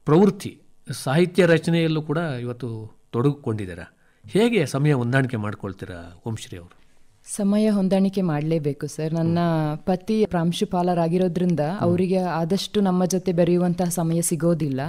ಪ್ರವೃತ್ತಿ ಸಾಹಿತ್ಯ ರಚನೆಯಲ್ಲೂ ಕೂಡ ಇವತ್ತು ತೊಡಗಿಕೊಂಡಿದ್ದೀರಾ. ಹೇಗೆ ಸಮಯ ಹೊಂದಾಣಿಕೆ ಮಾಡ್ಕೊಳ್ತೀರಾ ವಂಶ್ರೀ ಅವರು? ಸಮಯ ಹೊಂದಾಣಿಕೆ ಮಾಡಲೇಬೇಕು ಸರ್. ನನ್ನ ಪತಿ ಪ್ರಾಂಶುಪಾಲರಾಗಿರೋದ್ರಿಂದ ಅವರಿಗೆ ಆದಷ್ಟು ನಮ್ಮ ಜೊತೆ ಬೆರೆಯುವಂತಹ ಸಮಯ ಸಿಗೋದಿಲ್ಲ.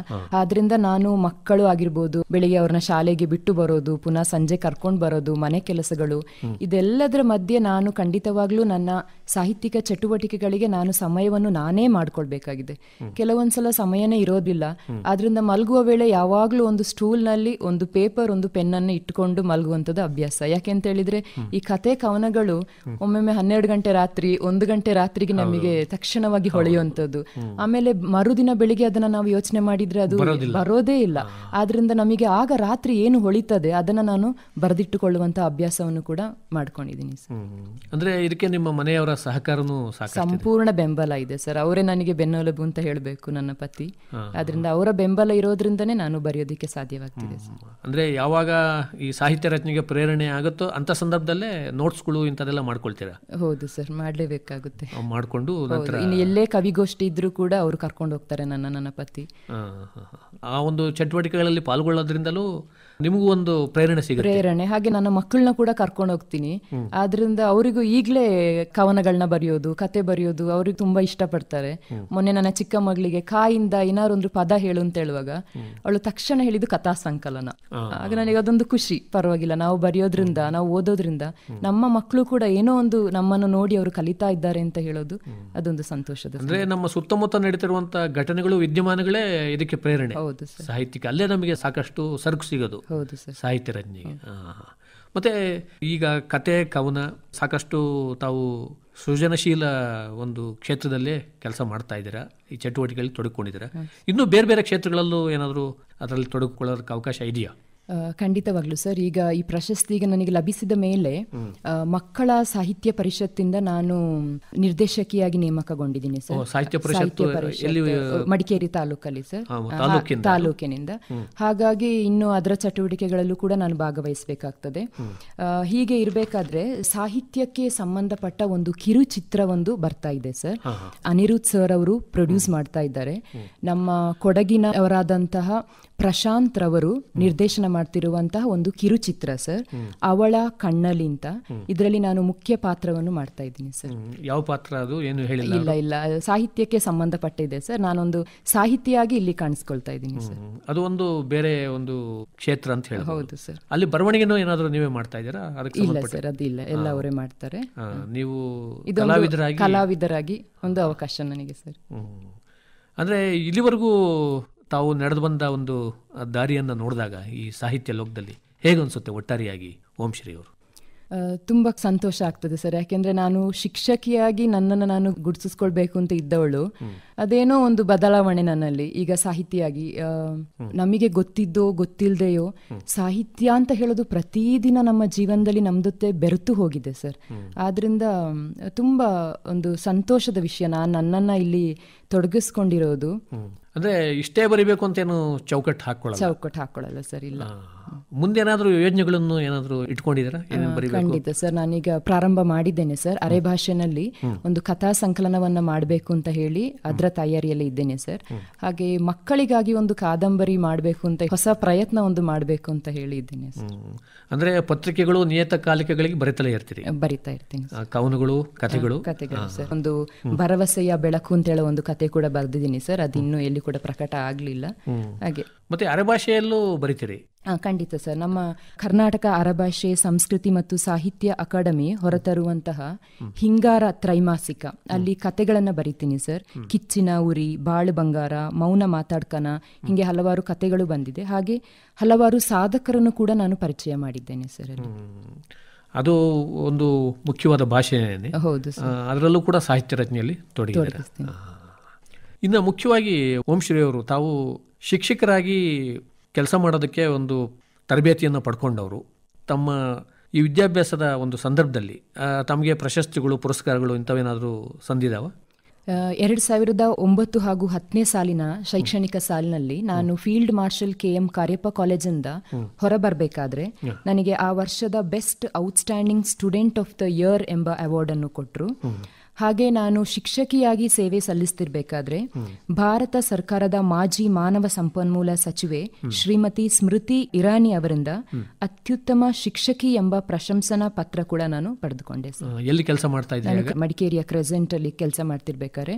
ಆದ್ರಿಂದ ನಾನು ಮಕ್ಕಳು ಆಗಿರ್ಬೋದು, ಬೆಳಿಗ್ಗೆ ಅವ್ರನ್ನ ಶಾಲೆಗೆ ಬಿಟ್ಟು ಬರೋದು, ಪುನಃ ಸಂಜೆ ಕರ್ಕೊಂಡು ಬರೋದು, ಮನೆ ಕೆಲಸಗಳು, ಇದೆಲ್ಲದರ ಮಧ್ಯೆ ನಾನು ಖಂಡಿತವಾಗ್ಲೂ ನನ್ನ ಸಾಹಿತ್ಯಿಕ ಚಟುವಟಿಕೆಗಳಿಗೆ ನಾನು ಸಮಯವನ್ನು ನಾನೇ ಮಾಡ್ಕೊಳ್ಬೇಕಾಗಿದೆ. ಕೆಲವೊಂದ್ಸಲ ಸಮಯನೇ ಇರೋದಿಲ್ಲ. ಆದ್ರಿಂದ ಮಲಗುವ ವೇಳೆ ಯಾವಾಗ್ಲೂ ಒಂದು ಸ್ಟೂಲ್ನಲ್ಲಿ ಒಂದು ಪೇಪರ್, ಒಂದು ಪೆನ್ನನ್ನು ಇಟ್ಟುಕೊಂಡು ಮಲಗುವಂಥದ್ದು ಅಭ್ಯಾಸ. ಯಾಕೆಂತ ಹೇಳಿದ್ರೆ ಈ ಕತೆ ಕವನ ಒಮ್ಮೊಮ್ಮೆ 12 ಗಂಟೆ ರಾತ್ರಿ, 1 ಗಂಟೆ ರಾತ್ರಿಗೆ ನಮಗೆ ತಕ್ಷಣವಾಗಿ ಹೊಳೆಯುವಂಥದ್ದು. ಆಮೇಲೆ ಮರುದಿನ ಬೆಳಿಗ್ಗೆ ಅದನ್ನ ನಾವು ಯೋಚನೆ ಮಾಡಿದ್ರೆ ಅದು ಬರೋದೇ ಇಲ್ಲ. ಆದ್ರಿಂದ ನಮಗೆ ಆಗ ರಾತ್ರಿ ಏನು ಹೊಳಿತದೆ ಅದನ್ನ ನಾನು ಬರೆದಿಟ್ಟುಕೊಳ್ಳುವಂತ ಅಭ್ಯಾಸವನ್ನು ಕೂಡ ಮಾಡ್ಕೊಂಡಿದ್ದೀನಿ. ಅಂದ್ರೆ ಇದಕ್ಕೆ ನಿಮ್ಮ ಮನೆಯವರ ಸಹಕಾರನೂ ಸಂಪೂರ್ಣ ಬೆಂಬಲ ಇದೆ ಸರ್. ಅವರೇ ನನಗೆ ಬೆನ್ನೆಲುಬು ಅಂತ ಹೇಳಬೇಕು, ನನ್ನ ಪತಿ. ಆದ್ರಿಂದ ಅವರ ಬೆಂಬಲ ಇರೋದ್ರಿಂದನೇ ನಾನು ಬರೆಯೋದಿಕ್ಕೆ ಸಾಧ್ಯವಾಗ್ತಿದೆ. ಅಂದ್ರೆ ಯಾವಾಗ ಈ ಸಾಹಿತ್ಯ ರಚನೆಗೆ ಪ್ರೇರಣೆ ಆಗುತ್ತೋ ಅಂತ ಸಂದರ್ಭದಲ್ಲೇ ನೋಟ್ಸ್ಗಳು ಇಂಥದೆಲ್ಲ ಮಾಡ್ಕೊಳ್ತೀರಾ? ಹೌದು ಸರ್, ಮಾಡಲೇಬೇಕಾಗುತ್ತೆ. ಮಾಡಿಕೊಂಡು ಇನ್ನು ಎಲ್ಲೇ ಕವಿಗೋಷ್ಠಿ ಇದ್ರೂ ಕೂಡ ಅವರು ಕರ್ಕೊಂಡು ಹೋಗ್ತಾರೆ ನನ್ನ ಪತಿ. ಆ ಒಂದು ಚಟುವಟಿಕೆಗಳಲ್ಲಿ ಪಾಲ್ಗೊಳ್ಳೋದ್ರಿಂದಲೂ ನಿಮಗೂ ಒಂದು ಪ್ರೇರಣೆ ಸಿಗುತ್ತೆ. ಪ್ರೇರಣೆ. ಹಾಗೆ ನನ್ನ ಮಕ್ಕಳನ್ನ ಕೂಡ ಕರ್ಕೊಂಡು ಹೋಗ್ತೀನಿ. ಆದ್ರಿಂದ ಅವರಿಗೂ ಈಗಲೇ ಕವನಗಳನ್ನ ಬರೆಯೋದು, ಕತೆ ಬರೆಯೋದು ಅವ್ರಿಗೆ ತುಂಬಾ ಇಷ್ಟಪಡ್ತಾರೆ. ಮೊನ್ನೆ ನನ್ನ ಚಿಕ್ಕ ಮಗಳಿಗೆ ಕಾಯಿಂದ ಏನಾದ್ರು ಒಂದು ಪದ ಹೇಳು ಅಂತ ಹೇಳುವಾಗ ಅವಳು ತಕ್ಷಣ ಹೇಳಿದ್ದು ಕಥಾ ಸಂಕಲನ. ಆಗ ನನಗೆ ಅದೊಂದು ಖುಷಿ. ಪರವಾಗಿಲ್ಲ, ನಾವು ಬರೆಯೋದ್ರಿಂದ, ನಾವು ಓದೋದ್ರಿಂದ ನಮ್ಮ ಮಕ್ಕಳು ಕೂಡ ಏನೋ ಒಂದು ನಮ್ಮನ್ನು ನೋಡಿ ಅವರು ಕಲಿತಾ ಇದ್ದಾರೆ ಅಂತ ಹೇಳೋದು ಅದೊಂದು ಸಂತೋಷದ. ಅಂದ್ರೆ ನಮ್ಮ ಸುತ್ತಮುತ್ತ ನಡೀತಿರುವಂತಹ ಘಟನೆಗಳು, ವಿದ್ಯಮಾನಗಳೇ ಇದಕ್ಕೆ ಪ್ರೇರಣೆ. ಹೌದು ಸರ್. ಸಾಹಿತ್ಯಕ್ಕೆ ಅಲ್ಲೇ ನಮಗೆ ಸಾಕಷ್ಟು ಸರಕು ಸಿಗೋದು. ಹೌದು ಸರ್. ಸಾಹಿತ್ಯ ರಂಜನೆಗೆ. ಮತ್ತೆ ಈಗ ಕತೆ, ಕವನ ಸಾಕಷ್ಟು ತಾವು ಸೃಜನಶೀಲ ಒಂದು ಕ್ಷೇತ್ರದಲ್ಲೇ ಕೆಲಸ ಮಾಡ್ತಾ ಇದ್ದೀರಾ, ಈ ಚಟುವಟಿಕೆಗಳಲ್ಲಿ ತೊಡಗಿಕೊಂಡಿದ್ದೀರಾ. ಇನ್ನೂ ಬೇರೆ ಬೇರೆ ಕ್ಷೇತ್ರಗಳಲ್ಲೂ ಏನಾದರೂ ಅದರಲ್ಲಿ ತೊಡಗಿಕೊಳ್ಳೋದಕ್ಕೆ ಅವಕಾಶ ಇದೆಯಾ? ಖಂಡಿತವಾಗ್ಲು ಸರ್. ಈಗ ಈ ಪ್ರಶಸ್ತಿ ಈಗ ನನಗೆ ಲಭಿಸಿದ ಮೇಲೆ ಮಕ್ಕಳ ಸಾಹಿತ್ಯ ಪರಿಷತ್ತಿಂದ ನಾನು ನಿರ್ದೇಶಕಿಯಾಗಿ ನೇಮಕಗೊಂಡಿದ್ದೀನಿ ಸರ್. ಸಾಹಿತ್ಯ ಪರಿಷತ್ ಮಡಿಕೇರಿ ತಾಲೂಕಲ್ಲಿ ಸರ್, ತಾಲೂಕಿನಿಂದ. ಹಾಗಾಗಿ ಇನ್ನು ಅದರ ಚಟುವಟಿಕೆಗಳಲ್ಲೂ ಕೂಡ ನಾನು ಭಾಗವಹಿಸಬೇಕಾಗ್ತದೆ. ಹೀಗೆ ಇರಬೇಕಾದ್ರೆ ಸಾಹಿತ್ಯಕ್ಕೆ ಸಂಬಂಧಪಟ್ಟ ಒಂದು ಕಿರುಚಿತ್ರವೊಂದು ಬರ್ತಾ ಇದೆ ಸರ್. ಅನಿರುದ್ಧ್ ಸರ್ ಅವರು ಪ್ರೊಡ್ಯೂಸ್ ಮಾಡ್ತಾ ಇದ್ದಾರೆ. ನಮ್ಮ ಕೊಡಗಿನವರಾದಂತಹ ಪ್ರಶಾಂತ್ ರವರು ನಿರ್ದೇಶನ ಮಾಡ್ತಿರುವಂತಹ ಒಂದು ಕಿರುಚಿತ್ರ ಸರ್, ಅವಳ ಕಣ್ಣಲ್ಲಿಂತ. ಇದರಲ್ಲಿ ನಾನು ಮುಖ್ಯ ಪಾತ್ರವನ್ನು ಮಾಡ್ತಾ ಇದ್ದೀನಿ ಸರ್. ಯಾವ ಪಾತ್ರ ಅದು ಏನು ಹೇಳಿಲ್ಲ? ಇಲ್ಲ, ಸಾಹಿತ್ಯಕ್ಕೆ ಸಂಬಂಧಪಟ್ಟಿದೆ ಸರ್. ನಾನೊಂದು ಸಾಹಿತಿಯಾಗಿ ಇಲ್ಲಿ ಕಾಣಿಸ್ಕೊಳ್ತಾ ಇದ್ದೀನಿ ಸರ್. ಅದು ಒಂದು ಬೇರೆ ಒಂದು ಕ್ಷೇತ್ರ ಅಂತ ಹೇಳಿ. ಹೌದು ಸರ್. ಅಲ್ಲಿ ಬರವಣಿಗೆನೂ ಏನಾದರೂ ನೀವೇ ಮಾಡ್ತಾ ಇದ್ದೀರಾ? ಇಲ್ಲ ಸರ್, ಅದಿಲ್ಲ, ಎಲ್ಲ ಅವರೇ ಮಾಡ್ತಾರೆ. ನೀವು ಕಲಾವಿದರಾಗಿ ಒಂದು ಅವಕಾಶ ನನಗೆ ಸರ್. ಅಂದ್ರೆ ಇಲ್ಲಿವರೆಗೂ ತಾವು ನಡೆದು ಬಂದ ಒಂದು ದಾರಿಯನ್ನು ನೋಡಿದಾಗ ಈ ಸಾಹಿತ್ಯ ಲೋಕದಲ್ಲಿ ಹೇಗೆ ಅನಿಸುತ್ತೆ ಒಟ್ಟಾರೆಯಾಗಿ ಓಂಶ್ರೀ ಅವರು? ತುಂಬ ಸಂತೋಷ ಆಗ್ತದೆ ಸರ್. ಯಾಕೆಂದ್ರೆ ನಾನು ಶಿಕ್ಷಕಿಯಾಗಿ ನನ್ನನ್ನು ನಾನು ಗುರುತಿಸ್ಕೊಳ್ಬೇಕು ಅಂತ ಇದ್ದವಳು, ಅದೇನೋ ಒಂದು ಬದಲಾವಣೆ ನನ್ನಲ್ಲಿ ಈಗ ಸಾಹಿತಿಯಾಗಿ. ನಮಗೆ ಗೊತ್ತಿದ್ದೋ ಗೊತ್ತಿಲ್ಲದೆಯೋ ಸಾಹಿತ್ಯ ಅಂತ ಹೇಳೋದು ಪ್ರತಿದಿನ ನಮ್ಮ ಜೀವನದಲ್ಲಿ ನಮ್ದೊತ್ತೆ ಬೆರೆತು ಹೋಗಿದೆ ಸರ್. ಆದ್ರಿಂದ ತುಂಬ ಒಂದು ಸಂತೋಷದ ವಿಷಯ ನಾನು ನನ್ನನ್ನು ಇಲ್ಲಿ ತೊಡಗಿಸ್ಕೊಂಡಿರೋದು. ಅಂದ್ರೆ ಇಷ್ಟೇ ಬರಿಬೇಕು ಅಂತ ಏನು ಚೌಕಟ್ಟು ಹಾಕೊಳ್ಳಲ್ಲ ಸರ್. ಇಲ್ಲ, ಮುಂದೇನಾದ್ರೂ ಯೋಜನೆಗಳನ್ನು ಏನಾದರೂ ಇಟ್ಕೊಂಡಿದ್ದೀರಾ? ಖಂಡಿತ ಸರ್. ನಾನೀಗ ಪ್ರಾರಂಭ ಮಾಡಿದ್ದೇನೆ ಸರ್. ಅರೆ ಭಾಷೆನಲ್ಲಿ ಒಂದು ಕಥಾ ಸಂಕಲನವನ್ನ ಮಾಡಬೇಕು ಅಂತ ಹೇಳಿ ಅದರ ತಯಾರಿಯಲ್ಲಿ ಇದ್ದೇನೆ ಸರ್. ಹಾಗೆ ಮಕ್ಕಳಿಗಾಗಿ ಒಂದು ಕಾದಂಬರಿ ಮಾಡಬೇಕು ಅಂತ ಹೊಸ ಪ್ರಯತ್ನ ಒಂದು ಮಾಡಬೇಕು ಅಂತ ಹೇಳಿ ಇದ್ದೇನೆ ಸರ್. ಅಂದ್ರೆ ಪತ್ರಿಕೆಗಳು, ನಿಯತಕಾಲಿಕೆಗಳಿಗೆ ಬರಿತಾ ಇರ್ತೀನಿ. ಕವನಗಳು, ಕಥೆಗಳು ಸರ್. ಒಂದು ಭರವಸೆಯ ಬೆಳಕು ಅಂತ ಹೇಳೋ ಒಂದು ಕತೆ ಕೂಡ ಬರೆದಿದ್ದೀನಿ ಸರ್. ಅದು ಇನ್ನೂ ಎಲ್ಲಿ ಕೂಡ ಪ್ರಕಟ ಆಗ್ಲಿಲ್ಲ. ಹಾಗೆ ಮತ್ತೆ ಅರೆಭಾಷೆಯಲ್ಲೂ ಬರೀತೀರಿ? ಖಂಡಿತ ಸರ್. ನಮ್ಮ ಕರ್ನಾಟಕ ಅರೆಭಾಷೆ ಸಂಸ್ಕೃತಿ ಮತ್ತು ಸಾಹಿತ್ಯ ಅಕಾಡೆಮಿ ಹೊರತರುವಂತಹ ಹಿಂಗಾರ ತ್ರೈಮಾಸಿಕ, ಅಲ್ಲಿ ಕತೆಗಳನ್ನ ಬರಿತೀನಿ ಸರ್. ಕಿಚ್ಚಿನ ಉರಿ, ಬಾಳು ಬಂಗಾರ, ಮೌನ ಮಾತಾಡ್ಕನ, ಹೀಗೆ ಹಲವಾರು ಕತೆಗಳು ಬಂದಿದೆ. ಹಾಗೆ ಹಲವಾರು ಸಾಧಕರನ್ನು ಕೂಡ ನಾನು ಪರಿಚಯ ಮಾಡಿದ್ದೇನೆ ಸರ್. ಅದು ಒಂದು ಮುಖ್ಯವಾದ ಭಾಷೆ. ಹೌದು ಸರ್. ಅದರಲ್ಲೂ ಕೂಡ ಸಾಹಿತ್ಯ ರಚನೆಯಲ್ಲಿ ತೊಡಗಿದ್ದಾರೆ. ಇನ್ನು ಮುಖ್ಯವಾಗಿ ಓಂಶ್ರೀ ಅವರು ತಾವು ಶಿಕ್ಷಕರಾಗಿ ಕೆಲಸ ಮಾಡೋದಕ್ಕೆ ಒಂದು ತರಬೇತಿಯನ್ನು ಪಡ್ಕೊಂಡವರು. ತಮ್ಮ ಈ ವಿದ್ಯಾಭ್ಯಾಸದ ಒಂದು ಸಂದರ್ಭದಲ್ಲಿ ತಮಗೆ ಪ್ರಶಸ್ತಿಗಳು, ಪುರಸ್ಕಾರಗಳು ಇಂಥವೇನಾದರೂ ಸಂದಿದಾವ? 2009 ಹಾಗೂ 10ನೇ ಸಾಲಿನ ಶೈಕ್ಷಣಿಕ ಸಾಲಿನಲ್ಲಿ ನಾನು ಫೀಲ್ಡ್ ಮಾರ್ಷಲ್ KM ಕಾರ್ಯಪ್ಪ ಕಾಲೇಜಿಂದ ಹೊರಬರಬೇಕಾದ್ರೆ ನನಗೆ ಆ ವರ್ಷದ best outstanding student of the year ಎಂಬ ಅವಾರ್ಡ್ ಅನ್ನು ಕೊಟ್ಟರು. ಹಾಗೆ ನಾನು ಶಿಕ್ಷಕಿಯಾಗಿ ಸೇವೆ ಸಲ್ಲಿಸ್ತಿರ್ಬೇಕಾದ್ರೆ ಭಾರತ ಸರ್ಕಾರದ ಮಾಜಿ ಮಾನವ ಸಂಪನ್ಮೂಲ ಸಚಿವೆ ಶ್ರೀಮತಿ ಸ್ಮೃತಿ ಇರಾನಿ ಅವರಿಂದ ಅತ್ಯುತ್ತಮ ಶಿಕ್ಷಕಿ ಎಂಬ ಪ್ರಶಂಸನಾ ಪತ್ರ ಕೂಡ ನಾನು ಪಡೆದುಕೊಂಡೆ. ಎಲ್ಲಿ ಕೆಲಸ ಮಾಡ್ತಾ ಇದ್ದೆ? ಮಡಿಕೇರಿಯ ಕ್ರೆಸೆಂಟ್ ಅಲ್ಲಿ ಕೆಲಸ ಮಾಡ್ತಿರ್ಬೇಕಾದ್ರೆ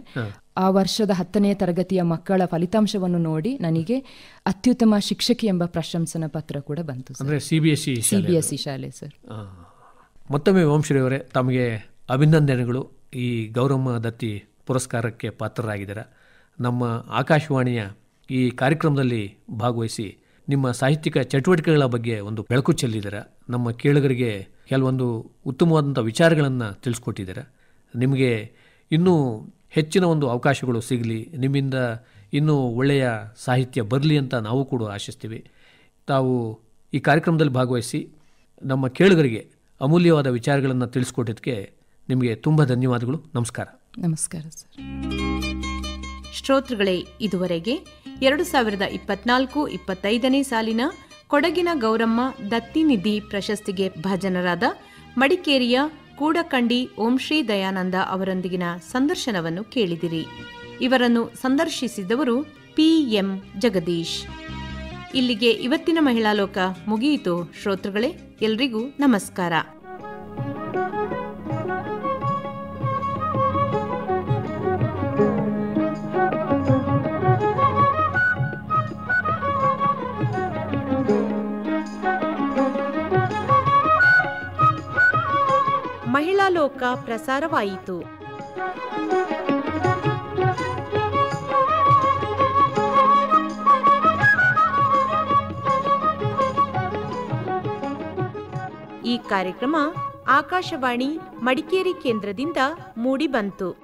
ಆ ವರ್ಷದ 10ನೇ ತರಗತಿಯ ಮಕ್ಕಳ ಫಲಿತಾಂಶವನ್ನು ನೋಡಿ ನನಗೆ ಅತ್ಯುತ್ತಮ ಶಿಕ್ಷಕಿ ಎಂಬ ಪ್ರಶಂಸನಾ ಪತ್ರ ಕೂಡ ಬಂತು. CBSE ಶಾಲೆ ಸರ್. ಮತ್ತೊಮ್ಮೆ ಓಂಶ್ರೀ ಅವರೇ, ತಮಗೆ ಅಭಿನಂದನೆಗಳು. ಈ ಗೌರಮ್ಮ ದತ್ತಿ ಪುರಸ್ಕಾರಕ್ಕೆ ಪಾತ್ರರಾಗಿದ್ದೀರಾ. ನಮ್ಮ ಆಕಾಶವಾಣಿಯ ಈ ಕಾರ್ಯಕ್ರಮದಲ್ಲಿ ಭಾಗವಹಿಸಿ ನಿಮ್ಮ ಸಾಹಿತ್ಯಿಕ ಚಟುವಟಿಕೆಗಳ ಬಗ್ಗೆ ಒಂದು ಬೆಳಕು ಚೆಲ್ಲಿದ್ದೀರಾ. ನಮ್ಮ ಕೇಳುಗರಿಗೆ ಕೆಲವೊಂದು ಉತ್ತಮವಾದಂಥ ವಿಚಾರಗಳನ್ನು ತಿಳಿಸ್ಕೊಟ್ಟಿದ್ದೀರಾ. ನಿಮಗೆ ಇನ್ನೂ ಹೆಚ್ಚಿನ ಒಂದು ಅವಕಾಶಗಳು ಸಿಗಲಿ, ನಿಮ್ಮಿಂದ ಇನ್ನೂ ಒಳ್ಳೆಯ ಸಾಹಿತ್ಯ ಬರಲಿ ಅಂತ ನಾವು ಕೂಡ ಆಶಿಸ್ತೀವಿ. ತಾವು ಈ ಕಾರ್ಯಕ್ರಮದಲ್ಲಿ ಭಾಗವಹಿಸಿ ನಮ್ಮ ಕೇಳುಗರಿಗೆ ಅಮೂಲ್ಯವಾದ ವಿಚಾರಗಳನ್ನು ತಿಳಿಸ್ಕೊಟ್ಟಿದ್ದಕ್ಕೆ ನಿಮಗೆ ತುಂಬ ಧನ್ಯವಾದಗಳು. ನಮಸ್ಕಾರ. ನಮಸ್ಕಾರ ಸರ್. ಶ್ರೋತೃಗಳೇ, ಇದುವರೆಗೆ 2024-25ನೇ ಸಾಲಿನ ಕೊಡಗಿನ ಗೌರಮ್ಮ ದತ್ತಿನಿಧಿ ಪ್ರಶಸ್ತಿಗೆ ಭಾಜನರಾದ ಮಡಿಕೇರಿಯ ಕೂಡಕಂಡಿ ಓಂಶ್ರೀ ದಯಾನಂದ ಅವರೊಂದಿಗಿನ ಸಂದರ್ಶನವನ್ನು ಕೇಳಿದಿರಿ. ಇವರನ್ನು ಸಂದರ್ಶಿಸಿದವರು PM ಜಗದೀಶ್. ಇಲ್ಲಿಗೆ ಇವತ್ತಿನ ಮಹಿಳಾ ಲೋಕ ಮುಗಿಯಿತು. ಶ್ರೋತೃಗಳೇ, ಎಲ್ರಿಗೂ ನಮಸ್ಕಾರ. ಮಹಿಳಾ ಲೋಕ ಪ್ರಸಾರವಾಯಿತು. ಈ ಕಾರ್ಯಕ್ರಮ ಆಕಾಶವಾಣಿ ಮಡಿಕೇರಿ ಕೇಂದ್ರದಿಂದ ಮೂಡಿಬಂತು.